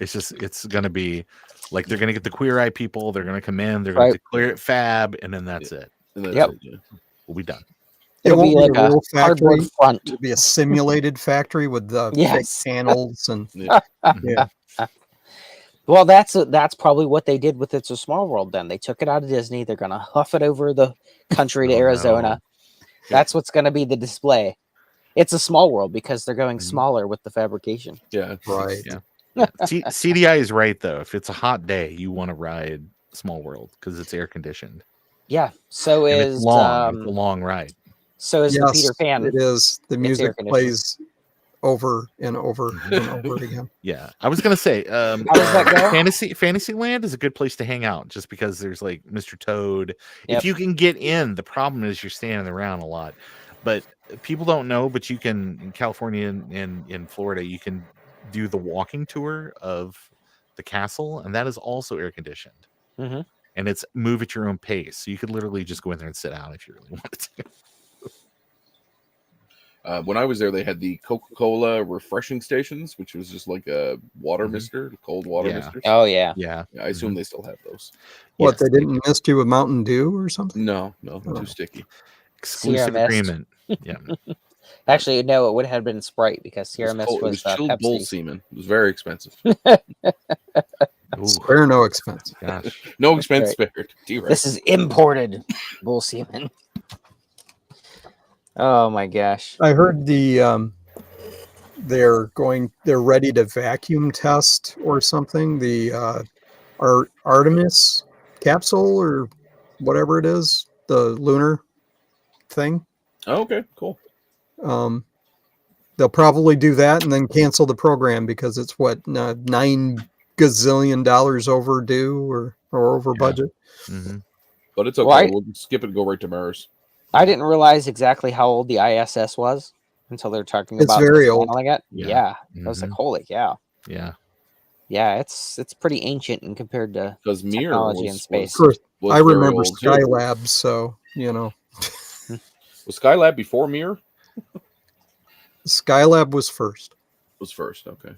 It's going to be like they're going to get the Queer Eye people. They're going to come in. They're going to declare it fab, and then that's it. And that's Yep. it, yeah. We'll be done. It It'll be won't like a real cardboard factory. front. It'll be a simulated factory with the Yes. fake panels and Yeah. yeah. Well, that's probably what they did with It's a Small World. Then they took it out of Disney. They're going to huff it over the country to Oh, Arizona. no. That's what's going to be the display. It's a small world because they're going Mhm. smaller with the fabrication. Yeah. Right. Yeah. CDI is right, though. If it's a hot day, you want to ride Small World because it's air conditioned. Yeah. So And is it's long. It's a long ride. so is the Yes, Peter Pan. it is. The music air-conditioned. plays over and over and over again. Yeah, I was gonna say, How does that go? Fantasyland is a good place to hang out, just because there's like Mr. Toad. Yep. If you can get in, the problem is you're standing around a lot. But people don't know, but you can in California and in Florida, you can do the walking tour of the castle, and that is also air conditioned. Mhm. And it's move at your own pace, so you could literally just go in there and sit down if you really wanted to. When I was there, they had the Coca-Cola refreshing stations, which was just like a water mister, cold water Yeah. mister. Oh yeah. Yeah, Yeah, I assume they still have those. What, Yes, they they didn't mist you with Mountain Dew or something? No, Oh. too sticky. exclusive Mist. agreement. Yeah, Actually, no, it would have been Sprite because Sierra Mist It was was chilled bull Pepsi. semen. It was very expensive. Ooh, Spare no expense. gosh. No expense Right. spared. T-Rex. This is imported bull semen. Oh my gosh. I heard they're ready to vacuum test or something. The Artemis capsule or whatever it is, the lunar thing. Oh, okay, cool. They'll probably do that and then cancel the program because it's $9 gazillion overdue or over budget. Mm-hmm. But it's okay. Well, We'll just skip it and go right to Mars. I didn't realize exactly how old the ISS was until they're talking It's about very old. dismantling it. Yeah. I was like, holy cow. Yeah. Yeah, it's pretty ancient and compared to Because Mir technology was, in space. Of course, was I very remember old, too. Skylab, so Was Skylab before Mir? Skylab was first. Was first, okay.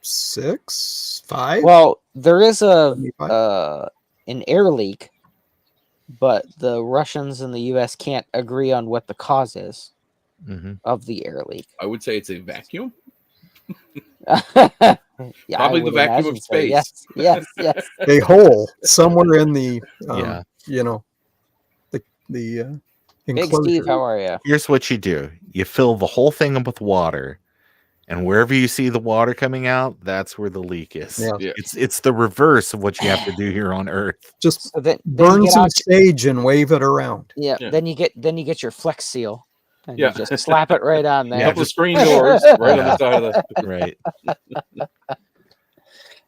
1976, 5. Well, there is 75? an air leak, but the Russians and the US can't agree on what the cause is Mm-hmm. of the air leak. I would say it's a vacuum. Yeah, I Probably the would vacuum of imagine so. space. Yes. A hole somewhere in the Yeah. the Big enclosure. Steve, how are you? Here's what you do. You fill the whole thing up with water, and wherever you see the water coming out, that's where the leak is. Yeah. Yeah. It's the reverse of what you have to do here on Earth. Just So then you burn get some out, sage and wave it around. yeah. Yeah. Then you get your Flex Seal, and Yeah. you just slap it right on there. Yeah, Couple of just- screen doors right on the side of the. Right.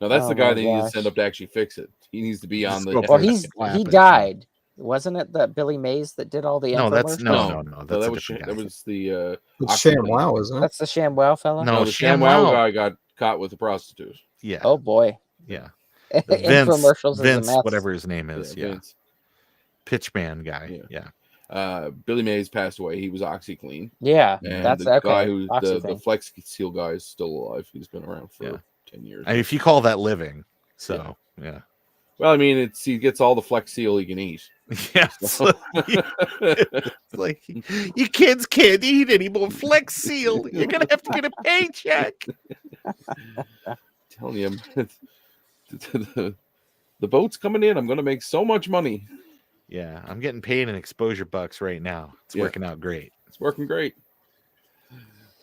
No, that's Oh the guy my they need to gosh. send up to actually fix it. He needs to be on Just the. go Well, Yeah. he Slap it. died. Wasn't it that Billy Mays that did all the No, infomercials? no. That's that a was different guy. that was the It's OxyClean. ShamWow, isn't it? That's the ShamWow fella. No, No, the ShamWow guy got caught with a prostitute. Yeah. Oh boy. Yeah. Infomercials is a Vince, mess. whatever his name is. Yeah. Vince. Pitchman guy. Yeah. Billy Mays passed away. He was OxyClean. Yeah, And that's the okay. guy who Oxy the thing. Flex Seal guy is still alive. He's been around for 10 years. I mean, if you call that living, so yeah. Well, I mean, he gets all the Flex Seal he can eat. Yeah. It's like you kids can't eat any more Flex Seal. You're gonna have to get a paycheck. Telling you, the boat's coming in. I'm gonna make so much money. Yeah, I'm getting paid in exposure bucks right now. It's working out great. It's working great.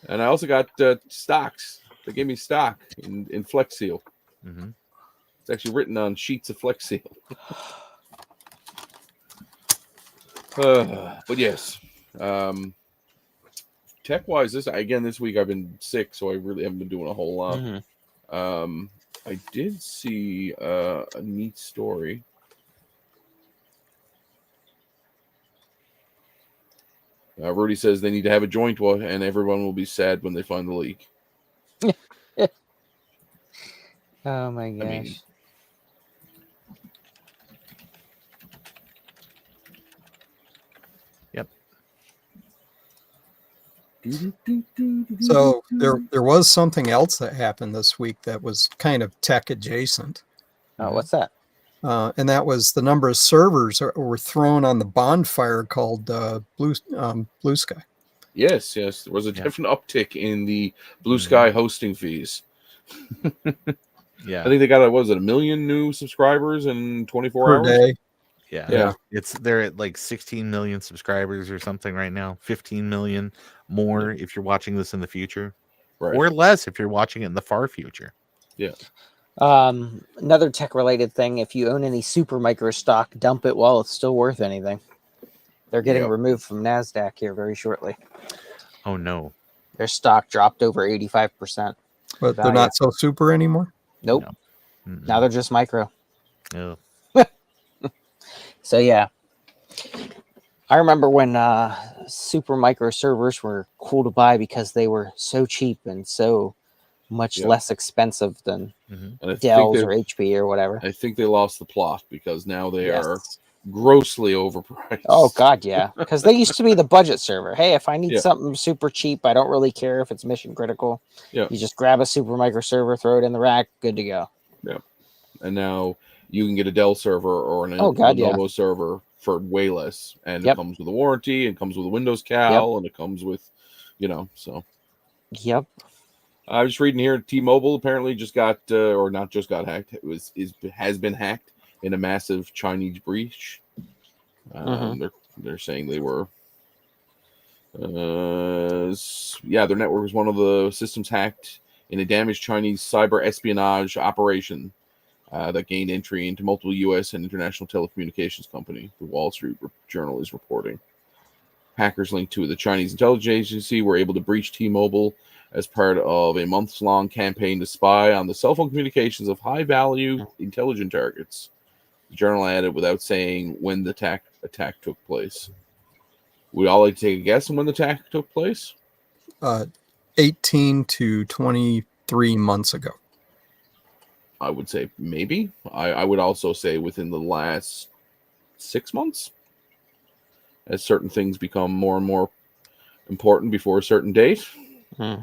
And I also got stocks. They gave me stock in Flex Seal. Mm-hmm. It's actually written on sheets of Flex Seal. But yes, tech wise, this week I've been sick, so I really haven't been doing a whole lot. Mm-hmm. I did see a neat story. Rudy says they need to have a joint one, and everyone will be sad when they find the leak. Oh my gosh. I mean, yep. So there was something else that happened this week that was kind of tech adjacent. Oh, what's that? And that was the number of servers were thrown on the bonfire called Blue Sky. Yes. There was a different uptick in the Blue Sky hosting fees. Yeah. I think they got, 1 million new subscribers in 24 per hours? day. Yeah. They're at like 16 million subscribers or something right now. 15 million more if you're watching this in the future. Right. Or less if you're watching it in the far future. Yeah. Another tech related thing, if you own any Supermicro stock, dump it while it's still worth anything. They're getting removed from NASDAQ here very shortly. Oh no. Their stock dropped over 85%. But they're not so super anymore? Nope. No. Now they're just micro. No. So yeah. I remember when super micro servers were cool to buy because they were so cheap and so much less expensive than Dell's or HP or whatever. I think they lost the plot because now they are grossly overpriced. Oh god, yeah. Because they used to be the budget server. Hey, if I need something super cheap, I don't really care if it's mission critical. Yeah. You just grab a super micro server, throw it in the rack, good to go. Yeah. And now you can get a Dell server or an Lenovo server for way less. And it comes with a warranty, and comes with a Windows Cal, and it comes with, so. Yep. I was reading here, T-Mobile apparently just got, or not just got hacked, has been hacked in a massive Chinese breach. They're saying they were, their network was one of the systems hacked in a damaged Chinese cyber espionage operation that gained entry into multiple U.S. and international telecommunications company. The Wall Street Journal is reporting. Hackers linked to the Chinese intelligence agency were able to breach T-Mobile as part of a months-long campaign to spy on the cell phone communications of high-value intelligent targets. The journal added without saying when the attack took place. Would all like to take a guess on when the attack took place? 18 to 23 months ago. I would say maybe. I would also say within the last 6 months, as certain things become more and more important before a certain date. Who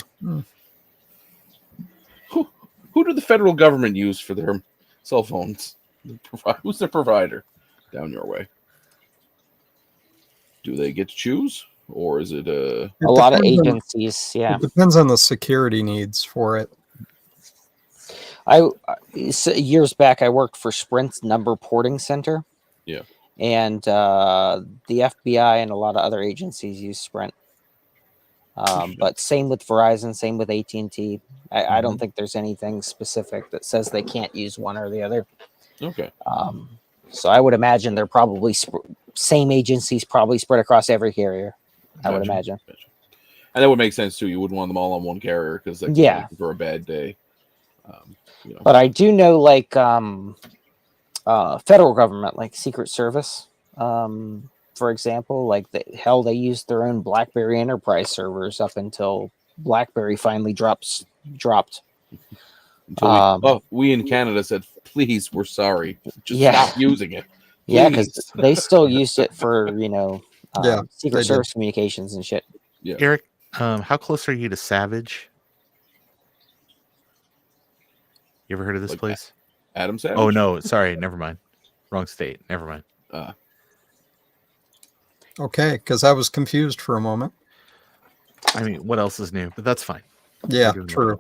do the federal government use for their cell phones? Who's their provider down your way? Do they get to choose, or is it a lot of agencies? It depends on the security needs for it. Years back, I worked for Sprint's number porting center. Yeah. And the FBI and a lot of other agencies use Sprint. But same with Verizon, same with AT&T. I don't think there's anything specific that says they can't use one or the other. Okay. So I would imagine they're probably same agencies, probably spread across every carrier. I would imagine. Gotcha. And that would make sense too. You wouldn't want them all on one carrier because they for a bad day. But I do know, like federal government, like Secret Service, For example, like they used their own BlackBerry Enterprise servers up until BlackBerry finally dropped. Until we in Canada said, "Please, we're sorry. Just stop using it." Yeah, because Please. they still used it for Yeah, Secret they Service communications and shit. Yeah. Eric, how close are you to Savage? You ever heard of this Like place? Adam Savage. Oh no, sorry, never mind. Wrong state. Never mind. Okay, because I was confused for a moment. I mean, what else is new? But that's fine. Yeah, We're doing true.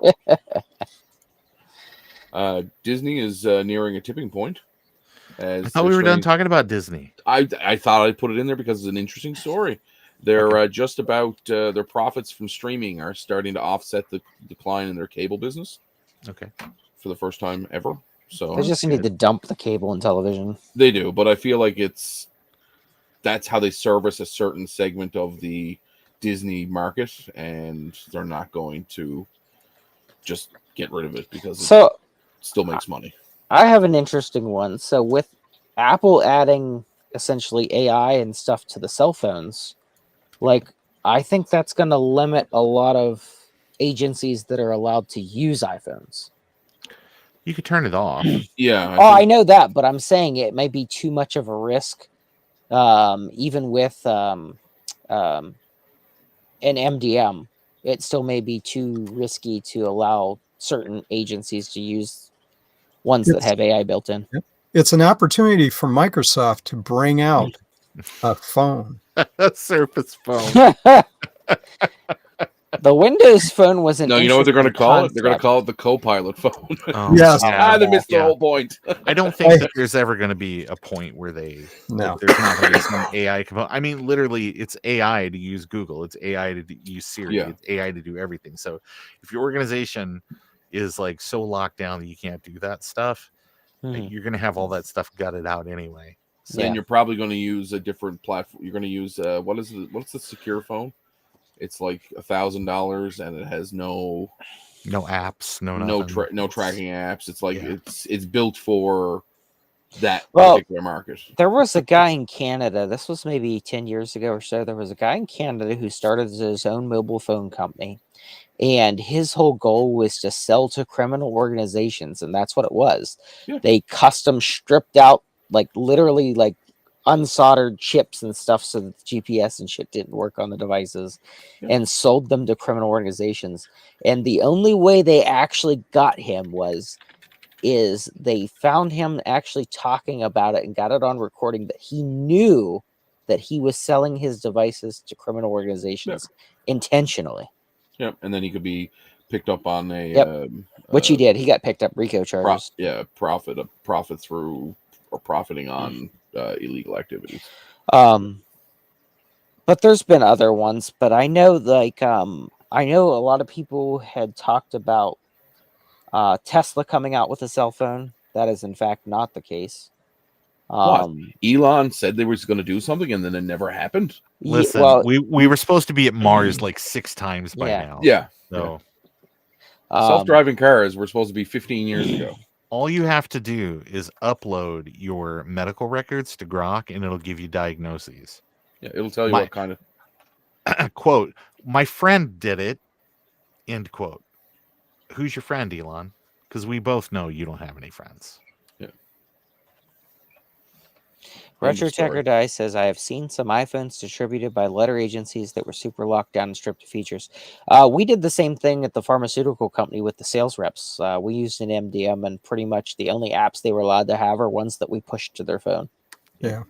Disney is nearing a tipping point. I thought we were done talking about Disney. I thought I'd put it in there because it's an interesting story. They're just about their profits from streaming are starting to offset the decline in their cable business. Okay. For the first time ever. So They just need to dump the cable and television. They do, but I feel like that's how they service a certain segment of the Disney market, and they're not going to just get rid of it because it still makes money. I have an interesting one. So with Apple adding essentially AI and stuff to the cell phones, like I think that's going to limit a lot of agencies that are allowed to use iPhones. You could turn it off. Yeah. I know that, but I'm saying it may be too much of a risk, even with an MDM. It still may be too risky to allow certain agencies to use ones that have AI built in. It's an opportunity for Microsoft to bring out a phone. A Surface phone. The Windows phone was an No, you know what they're going to call concept. it? They're going to call it the Copilot phone. Oh, Yes. They missed the whole point. I don't think that there's ever going to be a point where there's not going to be some AI component. I mean, literally, it's AI to use Google. It's AI to use Siri. Yeah. It's AI to do everything. So if your organization is like so locked down that you can't do that stuff, you're going to have all that stuff gutted out anyway. So then you're probably going to use a different platform. You're going to use what's the secure phone? It's like $1,000 and it has no apps, no tracking apps. It's like it's built for that Well, particular market. There was a guy in Canada, this was maybe 10 years ago or so. There was a guy in Canada who started his own mobile phone company, and his whole goal was to sell to criminal organizations, and that's what it was. Yeah. They custom stripped out, like literally like unsoldered chips and stuff so that the GPS and shit didn't work on the devices, and sold them to criminal organizations. And the only way they actually got him is they found him actually talking about it and got it on recording that he knew that he was selling his devices to criminal organizations intentionally. Yep, and then he could be picked up on a which he did. He got picked up RICO charges. Profit through or profiting on illegal activities. But there's been other ones. But I know, I know a lot of people had talked about Tesla coming out with a cell phone. That is in fact not the case. Elon said they were going to do something and then it never happened. Listen, we were supposed to be at Mars like 6 times by now. Yeah. So self-driving cars were supposed to be 15 years ago. All you have to do is upload your medical records to Grok and it'll give you diagnoses. Yeah, it'll tell you what kind of quote, my friend did it, end quote. Who's your friend, Elon? Because we both know you don't have any friends. Yeah. Retro Techer Die says, I have seen some iPhones distributed by letter agencies that were super locked down and stripped of features. We did the same thing at the pharmaceutical company with the sales reps. We used an MDM, and pretty much the only apps they were allowed to have are ones that we pushed to their phone. Yeah.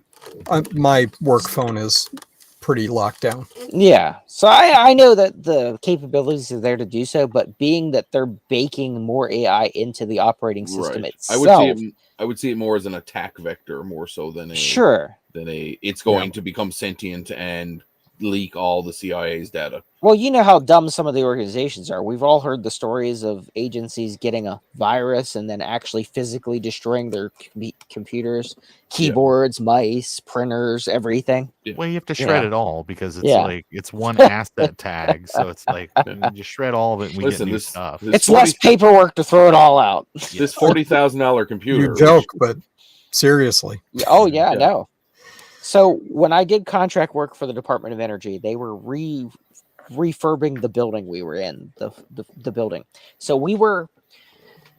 My work phone is pretty locked down. Yeah. So I know that the capabilities are there to do so, but being that they're baking more AI into the operating system itself. I would see it more as an attack vector more so than it's going to become sentient and leak all the CIA's data. Well, you know how dumb some of the organizations are. We've all heard the stories of agencies getting a virus and then actually physically destroying their computers, keyboards, mice, printers, everything. Yeah. Well, you have to shred it all because it's like it's one asset tag. So it's like you just shred all of it and we get new stuff. It's less paperwork to throw it all out. This $40,000 computer. You joke, but seriously. Oh, yeah, no. So when I did contract work for the Department of Energy, they were refurbing the building we were in, the building. So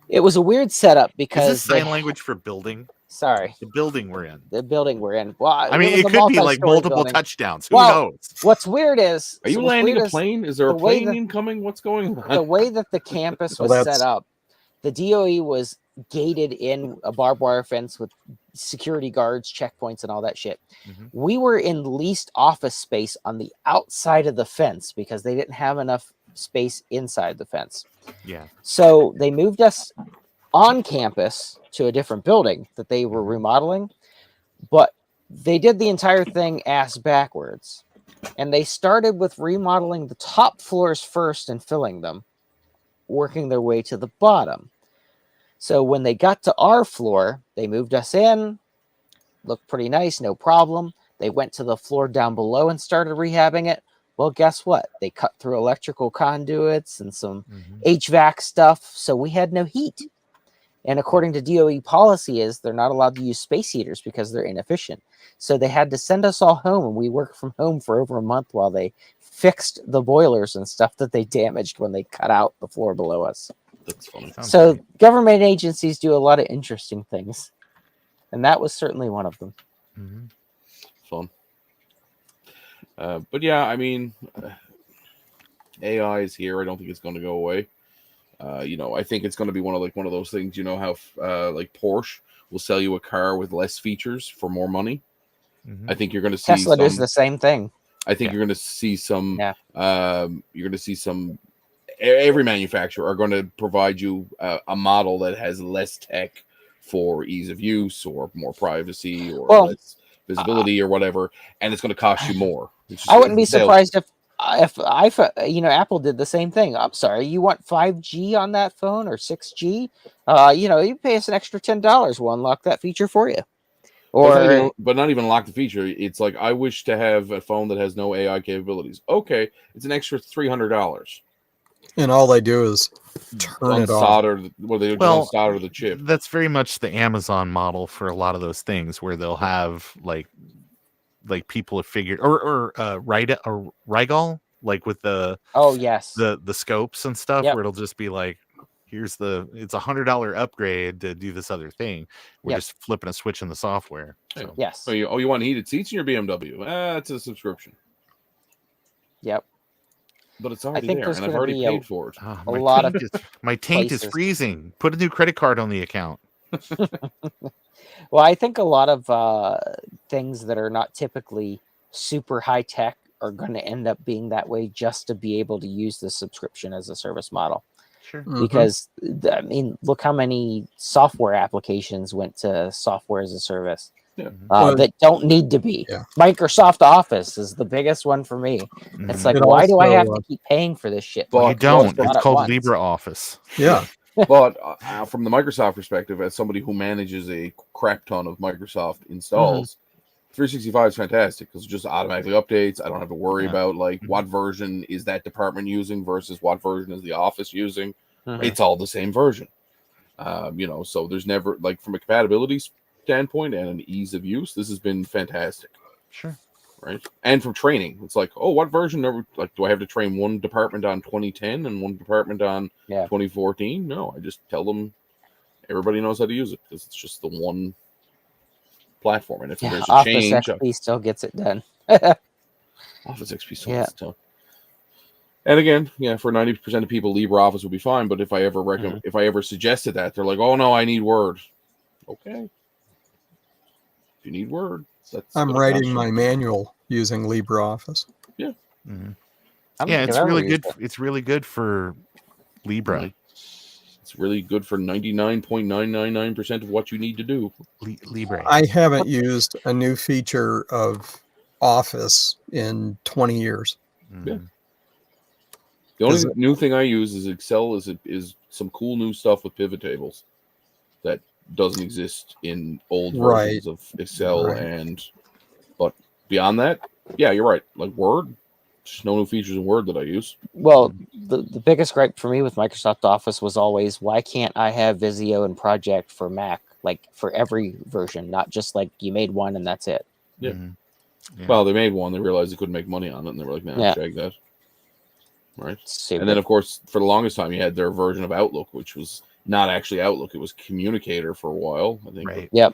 it was a weird setup Is because this sign language for building? sorry, The building we're in. the building we're in. Well, I mean, was it a could be like multi-story multiple building. touchdowns. Who Well, knows? What's weird is Are you what's landing weird a is plane? Is there a the way plane that- incoming? What's going on? the way that the campus Well, was set that's- up, the DOE was gated in a barbed wire fence with security guards, checkpoints, and all that shit. Mhm. We were in leased office space on the outside of the fence because they didn't have enough space inside the fence. Yeah. So they moved us on campus to a different building that they were remodeling, but they did the entire thing ass backwards. And they started with remodeling the top floors first and filling them, working their way to the bottom. So when they got to our floor, they moved us in, looked pretty nice, no problem. They went to the floor down below and started rehabbing it. Well, guess what? They cut through electrical conduits and some Mhm. HVAC stuff, so we had no heat. And according to DOE policy is they're not allowed to use space heaters because they're inefficient. So they had to send us all home, and we worked from home for over a month while they fixed the boilers and stuff that they damaged when they cut out the floor below us. That's funny. Sounds So great. government agencies do a lot of interesting things, and that was certainly one of them. Mhm. Fun. But yeah, I mean, AI is here. I don't think it's going to go away. I think it's going to be one of those things. You know how like Porsche will sell you a car with less features for more money. Mhm. I think you're going to see Tesla does some. the same thing. I think Yeah. you're going to see some. Yeah. You're going to see some. Every manufacturer are going to provide you a model that has less tech for ease of use or more privacy or Well, less visibility or whatever, and it's going to cost you more. It's just- I wouldn't be they'll- surprised if Apple did the same thing. I'm sorry, you want 5G on that phone or 6G? You pay us an extra $10. We'll unlock that feature for you. But not even lock the feature. It's like, I wish to have a phone that has no AI capabilities. Okay, it's an extra $300. And all they do is turn it off. They Well, unsolder the chip. That's very much the Amazon model for a lot of those things, where they'll have like people have figured, or Rigol, like with the Oh yes, the scopes and stuff, Yep. where it'll just be like, it's $100 upgrade to do this other thing. We're Yep. just flipping a switch in the software. Yeah. So, yes, You want heated seats in your BMW? It's a subscription, yep. but it's already think there, there's and I've gonna already be paid for it. ah, A lot of my taint is places. freezing. Put a new credit card on the account. Well, I think a lot of things that are not typically super high tech are going to end up being that way just to be able to use the subscription as a service model. Sure. Mhm. Because I mean, look how many software applications went to software as a service Yeah. Well, that don't need to be. yeah. Microsoft Office is the biggest one for me. It's Mhm. like, It why do I have also, to keep paying for this shit? Well, you when I can don't. just run It's it called once? LibreOffice. yeah. But from the Microsoft perspective, as somebody who manages a crap ton of Microsoft installs, 365 is fantastic because it just automatically updates. I don't have to worry Yeah. about like Mhm. what version is that department using versus what version is the office using. Mhm. It's all the same version. So there's never, like, from a compatibility standpoint and an ease of use, this has been fantastic. Sure. Right. And from training, it's like, oh, what version do I have to train one department on 2010 and one department on 2014? No, I just tell them everybody knows how to use it because it's just the one platform. And if there's a Office change, XP still gets it done. Office XP still Yeah. gets done. And again, for 90% of people, LibreOffice would be fine. But if I ever if I ever suggested that, they're like, "Oh no, I need Word." Okay, if you need Word, I'm gonna writing cost you. my manual using LibreOffice. Mhm. I don't Yeah, think it's I've ever really used good. it. It's really good for Libra. Really? It's really good for 99.999% of what you need to do. Libre. I haven't used a new feature of Office in 20 years. Mhm. The only Is it- new thing I use is Excel. Is some cool new stuff with pivot tables that doesn't exist in old Right. versions of Excel. Right. But beyond that, yeah, you're right. Like Word, just no new features in Word that I use. Well, the biggest gripe for me with Microsoft Office was always, why can't I have Visio and Project for Mac, like for every version, not just like you made one and that's it. Yeah. Mhm. Yeah. Well, they made one. They realized they couldn't make money on it, and they were like, "Nah, Yeah. shag that." Right. Stupid. And then, of course, for the longest time, you had their version of Outlook, which was not actually Outlook; it was Communicator for a while, I think. Right. Yep.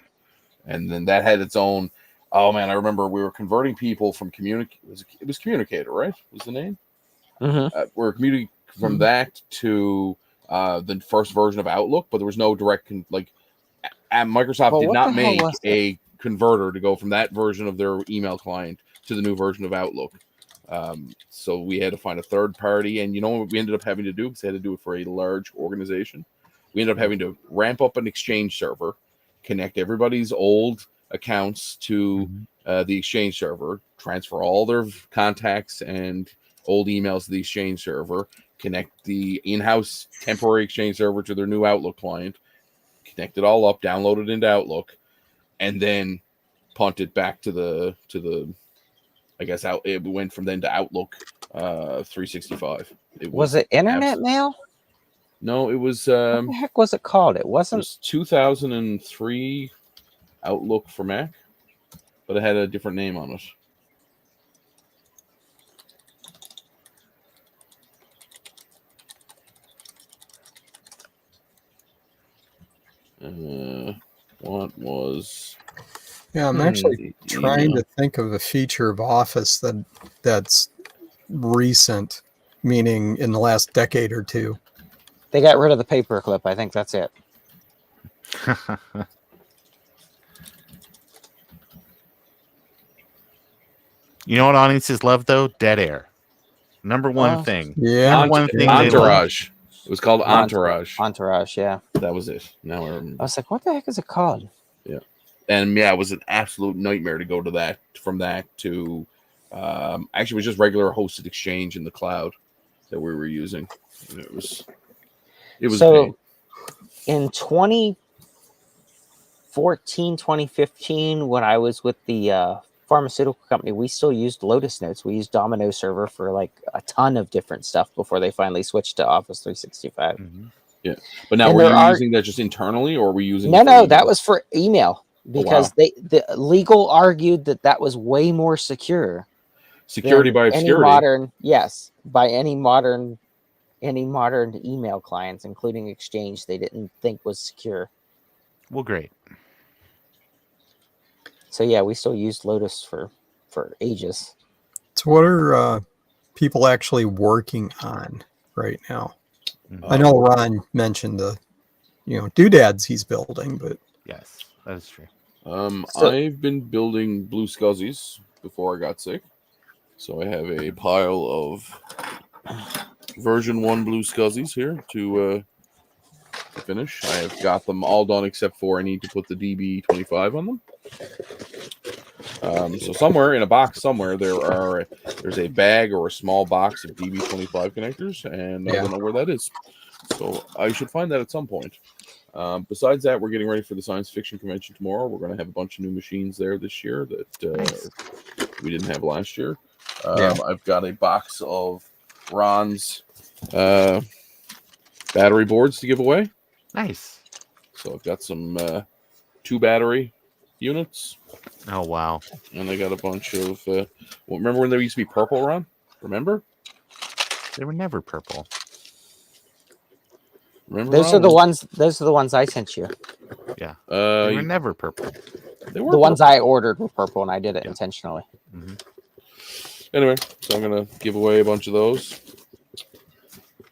And then that had its own. Oh man, I remember we were converting people from It was Communicator, right? Was the name? Hmm. We're commuting from Mhm. that to the first version of Outlook, but there was no direct Microsoft Well, did what the not hell make was that? a converter to go from that version of their email client to the new version of Outlook. So we had to find a third party, and you know what we ended up having to do? Because they had to do it for a large organization. We ended up having to ramp up an Exchange server, connect everybody's old accounts to Mhm. the Exchange server, transfer all their contacts and old emails to the Exchange server, connect the in-house temporary Exchange server to their new Outlook client, connect it all up, download it into Outlook, and then punt it back to the I guess it went from then to Outlook 365. Was it Internet Mail? No, it was What the heck was it called? It it wasn't. was 2003 Outlook for Mac, but it had a different name on it. What was Yeah, I'm actually the trying email? to think of a feature of Office that's recent, meaning in the last decade or two. They got rid of the paperclip. I think that's it. You know what audiences love though? Dead air. Number one thing. Yeah, Number one thing they love. Entourage. It was called Entourage. Entourage. Yeah. That was it. Now I I remember. was like, what the heck is it called? And yeah, it was an absolute nightmare to go to that. From that to actually, it was just regular hosted Exchange in the cloud that we were using. And it was a pain. So in 2014, 2015, when I was with the pharmaceutical company, we still used Lotus Notes. We used Domino Server for like a ton of different stuff before they finally switched to Office 365. Mhm. But now, And were there you are- using that just internally, or were you using? No, it for no, email? that was for email because wow. the legal argued that was way more secure. Security than by any obscurity. modern, yes, by any modern email clients, including Exchange, they didn't think was secure. Well, great. So yeah, we still used Lotus for ages. So what are people actually working on right now? Mhm. I know Ron mentioned the doodads he's building, but Yes, that is true. So- I've been building blue scuzzies before I got sick, so I have a pile of version 1 blue scuzzies here to finish. I have got them all done except for I need to put the DB25 on them. So somewhere in a box somewhere there's a bag or a small box of DB25 connectors, and I Yeah. don't know where that is. So I should find that at some point. Besides that, we're getting ready for the science fiction convention tomorrow. We're going to have a bunch of new machines there this year that Nice. we didn't have last year. Yeah. I've got a box of Ron's battery boards to give away. Nice. So I've got some 2 battery units, Oh wow. and I got a bunch of. Remember when there used to be purple, Ron? Remember? They were never purple. Remember? those Ron? are the ones. Those are the ones I sent you. Yeah. They were You- never purple. they were The ones purple. I ordered were purple, and I did it Yeah. intentionally. Hmm. Anyway, so I'm gonna give away a bunch of those.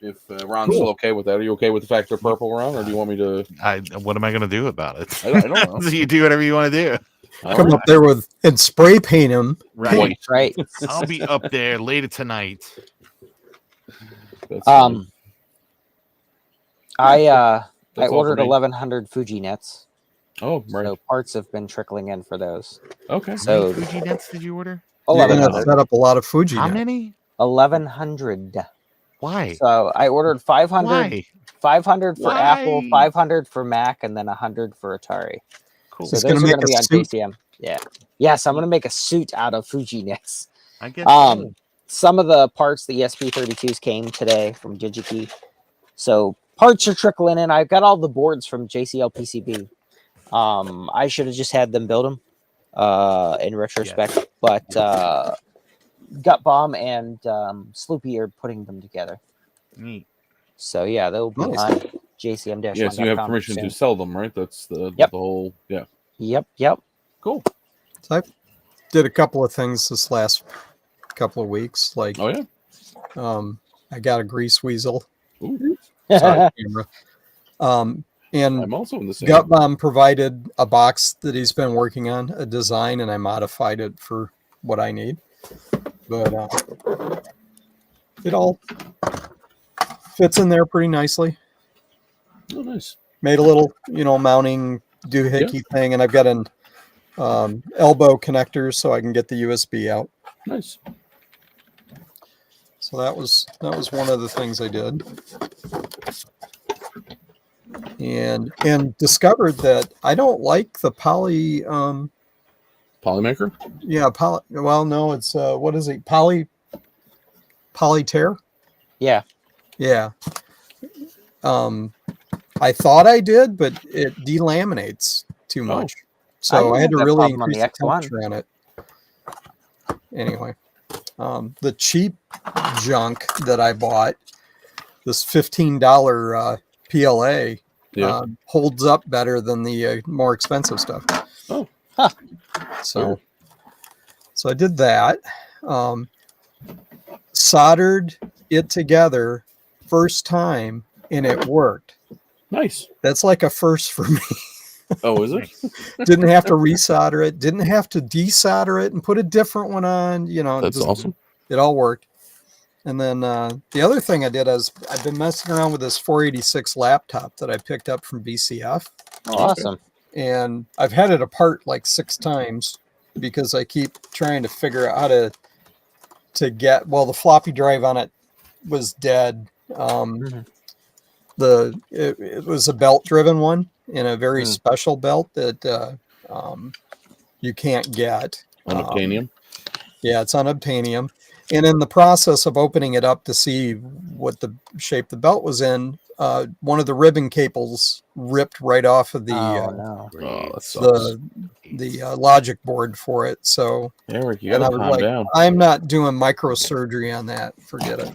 If Ron's Cool. still okay with that, are you okay with the fact they're purple, Ron, or do you want me to? What am I going to do about it? I don't know. So you do whatever you want to do. All come right. up there and spray paint them. Right. White. Right. I'll be up there later tonight. That's fine. I That's all ordered for me. 1,100 Fuji nets, Oh, right. so parts have been trickling in for those. Okay. How So- many Fuji nets did you order? You're gonna 1,100. set up a lot of Fuji How now. many? 1,100. Why? So I ordered 500. Why? 500 for Apple, Why? 500 for Mac, and then 100 for Atari. Cool. So He's those gonna are make going to a be on suit. JCM. Yeah. Yes, I'm going to make a suit out of Fuji nets. I guess. Some of the parts, the ESP32s came today from DigiKey. So parts are trickling in. I've got all the boards from JCL PCB. I should have just had them build them. in retrospect, but Gut Bomb and Sloopy are putting them together. Neat. So yeah, they'll be Nice. on JCM-1.com. Yes, you have permission to sell them, right? That's the Yep. the whole Yep. cool. So I did a couple of things this last couple of weeks. Like, Oh yeah. I got a grease weasel. Ooh, Sorry, camera. And I'm also in the same. Gut Bomb provided a box that he's been working on, a design, and I modified it for what I need. But it all fits in there pretty nicely. Oh, nice. Made a little, mounting doohickey thing, and I've got an elbow connector so I can get the USB out. Nice. So that was one of the things I did, and discovered that I don't like the poly. Polymaker. Yeah, well, no, it's what is it? Poly tear. Yeah. Yeah. I thought I did, but it delaminates too much. So I had to that really problem on increase the the temperature on it. Anyway, the cheap junk that I bought, this $15 PLA, holds up better than the more expensive stuff. Oh. Huh. So I did that. Soldered it together first time, and it worked. Nice. That's like a first for me. Oh, is it? Didn't have to resolder it. Didn't have to desolder it and put a different one on. That's awesome. It all worked. And then the other thing I did is I've been messing around with this 486 laptop that I picked up from BCF. Oh, awesome. And I've had it apart like 6 times because I keep trying to figure out how to get, well, the floppy drive on it was dead. It was a belt driven one, and a very special belt that you can't get. Unobtainium. Yeah, it's unobtainium. And in the process of opening it up to see what the shape the belt was in, one of the ribbon cables ripped right off of the That sucks. the logic board for it. So Eric, you gotta calm down. I'm not doing microsurgery on that. Forget it.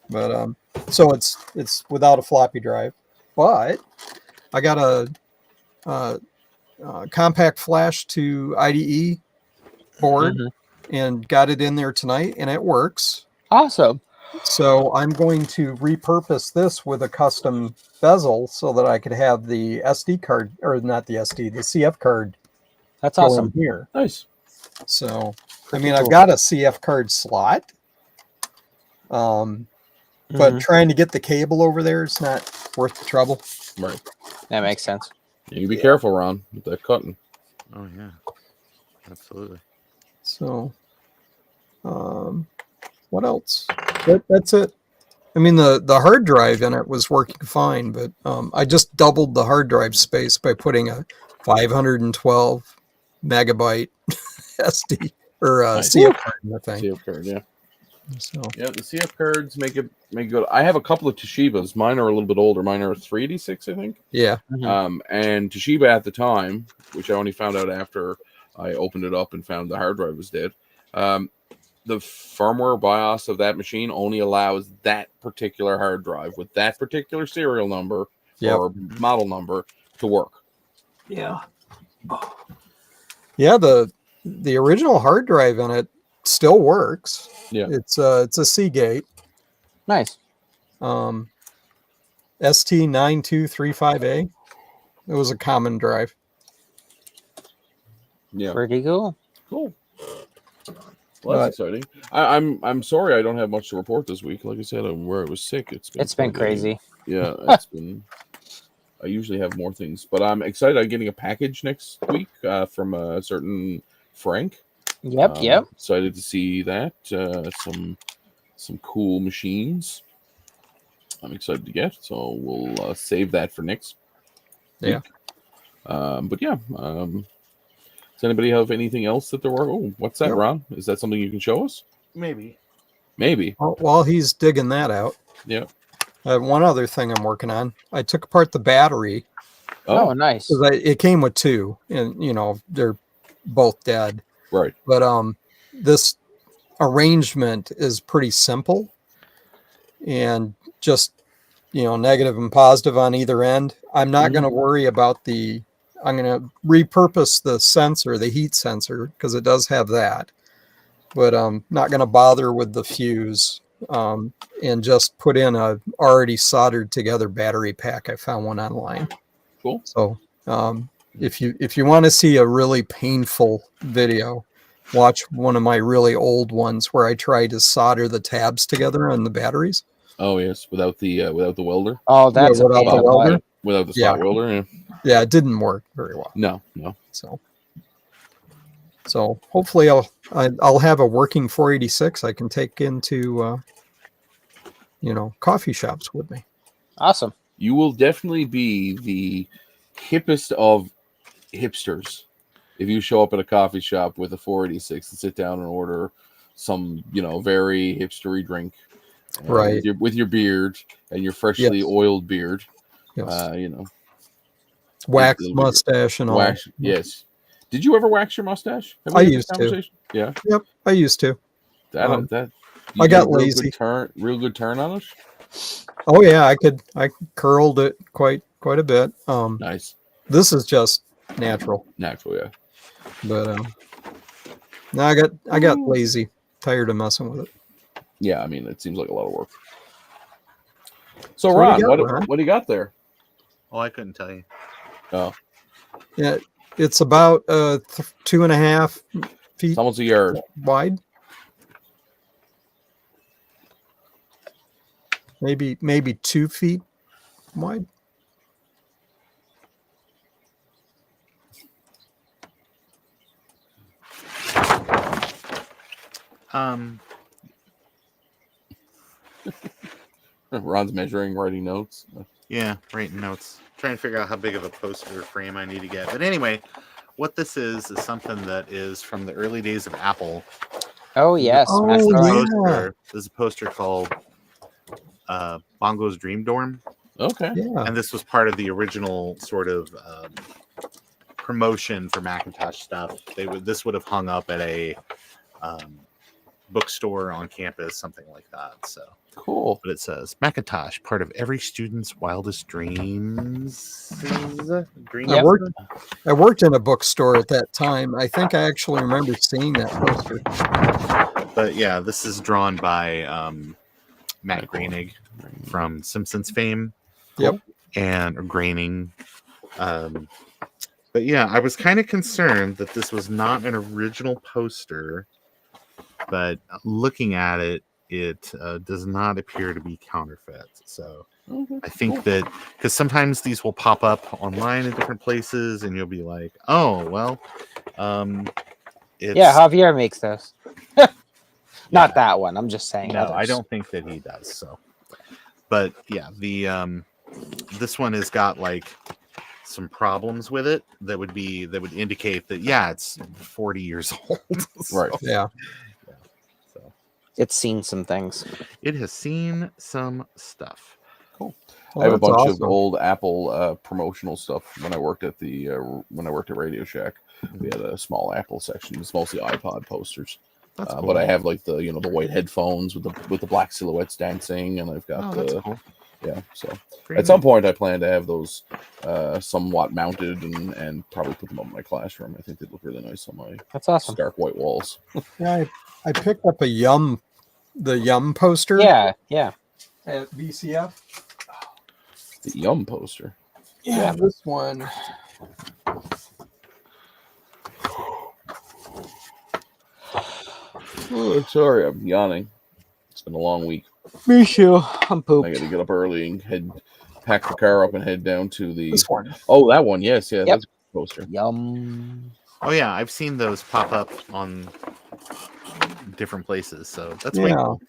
But so it's without a floppy drive, but I got a compact flash to IDE board and got it in there tonight, and it works. Awesome. So I'm going to repurpose this with a custom bezel so that I could have the SD card, or not the SD, the CF card. That's awesome. Here. Nice. So, Pretty I've cool. got a CF card slot. But trying to get the cable over there is not worth the trouble. Right. That makes sense. You be careful, Ron, with that cutting. Oh yeah. Absolutely. So, what else? That's it. I mean, the hard drive in it was working fine, but I just doubled the hard drive space by putting a 512 megabyte SD or CF card in the thing. CF card, yeah. So Yeah, the CF cards make it good. I have a couple of Toshibas. Mine are a little bit older. Mine are 386, I think. yeah, And Toshiba at the time, which I only found out after I opened it up and found the hard drive was dead. The firmware BIOS of that machine only allows that particular hard drive with that particular serial number or model number to work. Yeah. yeah. The original hard drive in it still works. Yeah. It's a Seagate Nice. ST9235A. It was a common drive. Yeah. Pretty cool. Cool. Well, that's exciting. I'm sorry I don't have much to report this week. Like I said, where I was sick. It's been crazy. Yeah, it's been. I usually have more things, but I'm excited. I'm getting a package next week from a certain Frank. Yep. Excited to see that. Some cool machines. I'm excited to get. So we'll save that for next week. But yeah. Does anybody have anything else that they're working? Oh, what's that, Ron? Is that something you can show us? Maybe. While he's digging that out, one other thing I'm working on. I took apart the battery. Oh, nice. It came with 2, and they're both dead. Right. But this arrangement is pretty simple, and just negative and positive on either end. I'm not going to worry about I'm going to repurpose the sensor, the heat sensor, because it does have that, but I'm not going to bother with the fuse, and just put in a already soldered together battery pack. I found one online. Cool. So if you want to see a really painful video, watch one of my really old ones where I tried to solder the tabs together on the batteries. Oh yes, without the welder. Oh, that's a without pain the in the welder. butt. Without the spot welder. Yeah. Yeah, it didn't work very well. No. So hopefully I'll have a working 486 I can take into coffee shops with me. Awesome. You will definitely be the hippest of hipsters if you show up at a coffee shop with a 486 and sit down and order some, very hipstery drink, Right. with your beard and your freshly oiled beard. Yes. Wax mustache and all. Yes. Did you ever wax your mustache? I used to. Yeah. Yep, I used to. I got lazy. Real good turn on it. Oh yeah, I curled it quite a bit. Nice. This is just natural. Natural, yeah. But no, I got lazy, tired of messing with it. Yeah, I mean, it seems like a lot of work. So, So Ron, Ron? what do you got there? Oh, I couldn't tell you. Oh, Yeah, it's about 2.5 feet it's almost a yard. wide. Maybe 2 feet wide. Ron's measuring, writing notes. Yeah, writing notes. Trying to figure out how big of a poster frame I need to get. But anyway, what this is something that is from the early days of Apple. Oh yes. Oh, that's There's a right. poster. There's a poster called Bongo's Dream Dorm. Okay. Yeah. And this was part of the original sort of promotion for Macintosh stuff. This would have hung up at a bookstore on campus, something like that. So Cool. but it says Macintosh, part of every student's wildest dreams. Yep. I worked in a bookstore at that time. I think I actually remember seeing that poster. But yeah, this is drawn by Matt Groening from Simpsons fame. Yep. And Groening. But yeah, I was kind of concerned that this was not an original poster, but looking at it, it does not appear to be counterfeit. So I think that because sometimes these will pop up online in different places, and you'll be like, "Oh, well, it's Yeah, Javier makes those. Not that one. I'm just saying. no, others. I don't think that he does." So, but yeah, the this one has got like some problems with it that would indicate that it's 40 years old. So, Right. Yeah. so It's seen some things. it has seen some stuff. Cool. Well, I have a that's bunch of awesome. old Apple promotional stuff when I worked at Radio Shack. We had a small Apple section. It's mostly iPod posters. That's cool. But I have like the the white headphones with the black silhouettes dancing, and I've got that's cool. yeah. So Pretty at some neat. point, I plan to have those somewhat mounted and probably put them up in my classroom. I think they'd look really nice on my That's awesome. stark white walls. Yeah, I picked up the Yum poster. Yeah. At VCF. The Yum poster. Yeah, this one. Oh, sorry, I'm yawning. It's been a long week. Me too. I'm I pooped. got to get up early and pack the car up and head down to the. This one. Oh, that one. Yes, yeah, Yep. that's a poster. Yum. Oh yeah, I've seen those pop up on different places. So that's way Yeah. cool.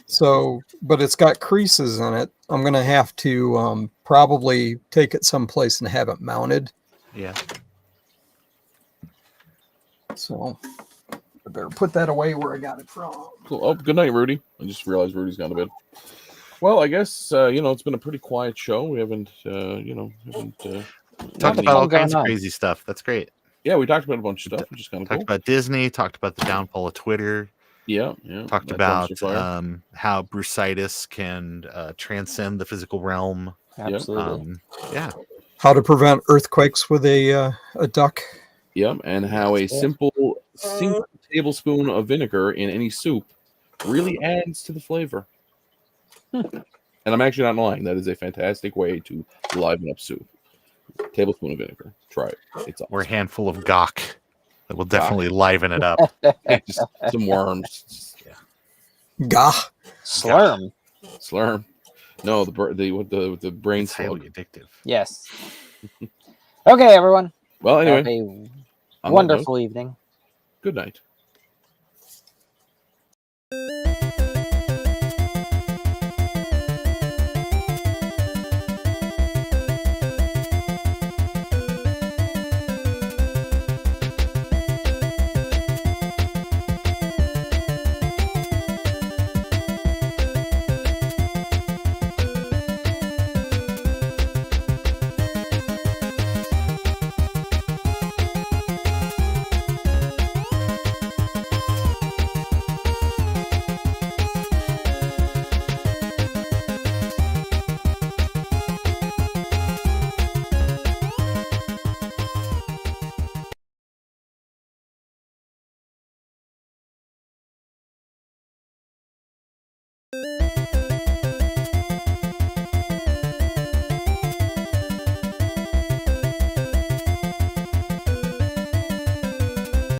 So, but it's got creases in it. I'm gonna have to probably take it someplace and have it mounted. Yeah. So I better put that away where I got it from. Cool. Oh, good night, Rudy. I just realized Rudy's gone to bed. Well, I guess it's been a pretty quiet show. We haven't Talked Nothing about all going kinds of on. crazy stuff. That's great. Yeah, we talked about a bunch of stuff, which is kind of Talked cool. about Disney. Talked about the downfall of Twitter. Yeah. Talked that about dumpster fire. how Brucitis can transcend the physical realm. Absolutely. Yeah. How to prevent earthquakes with a duck. Yep, and how a That's it. simple single tablespoon of vinegar in any soup really adds to the flavor. And I'm actually not lying. That is a fantastic way to liven up soup. Tablespoon of vinegar. Try it. It's Or a awesome. handful of gawk that will Gawk. definitely liven it up. Just some worms. Gah. Slurm. Slurm. No, the brain It's highly slug. addictive. Yes. Okay, everyone. Well, Have anyway, a on that note, wonderful evening. good night.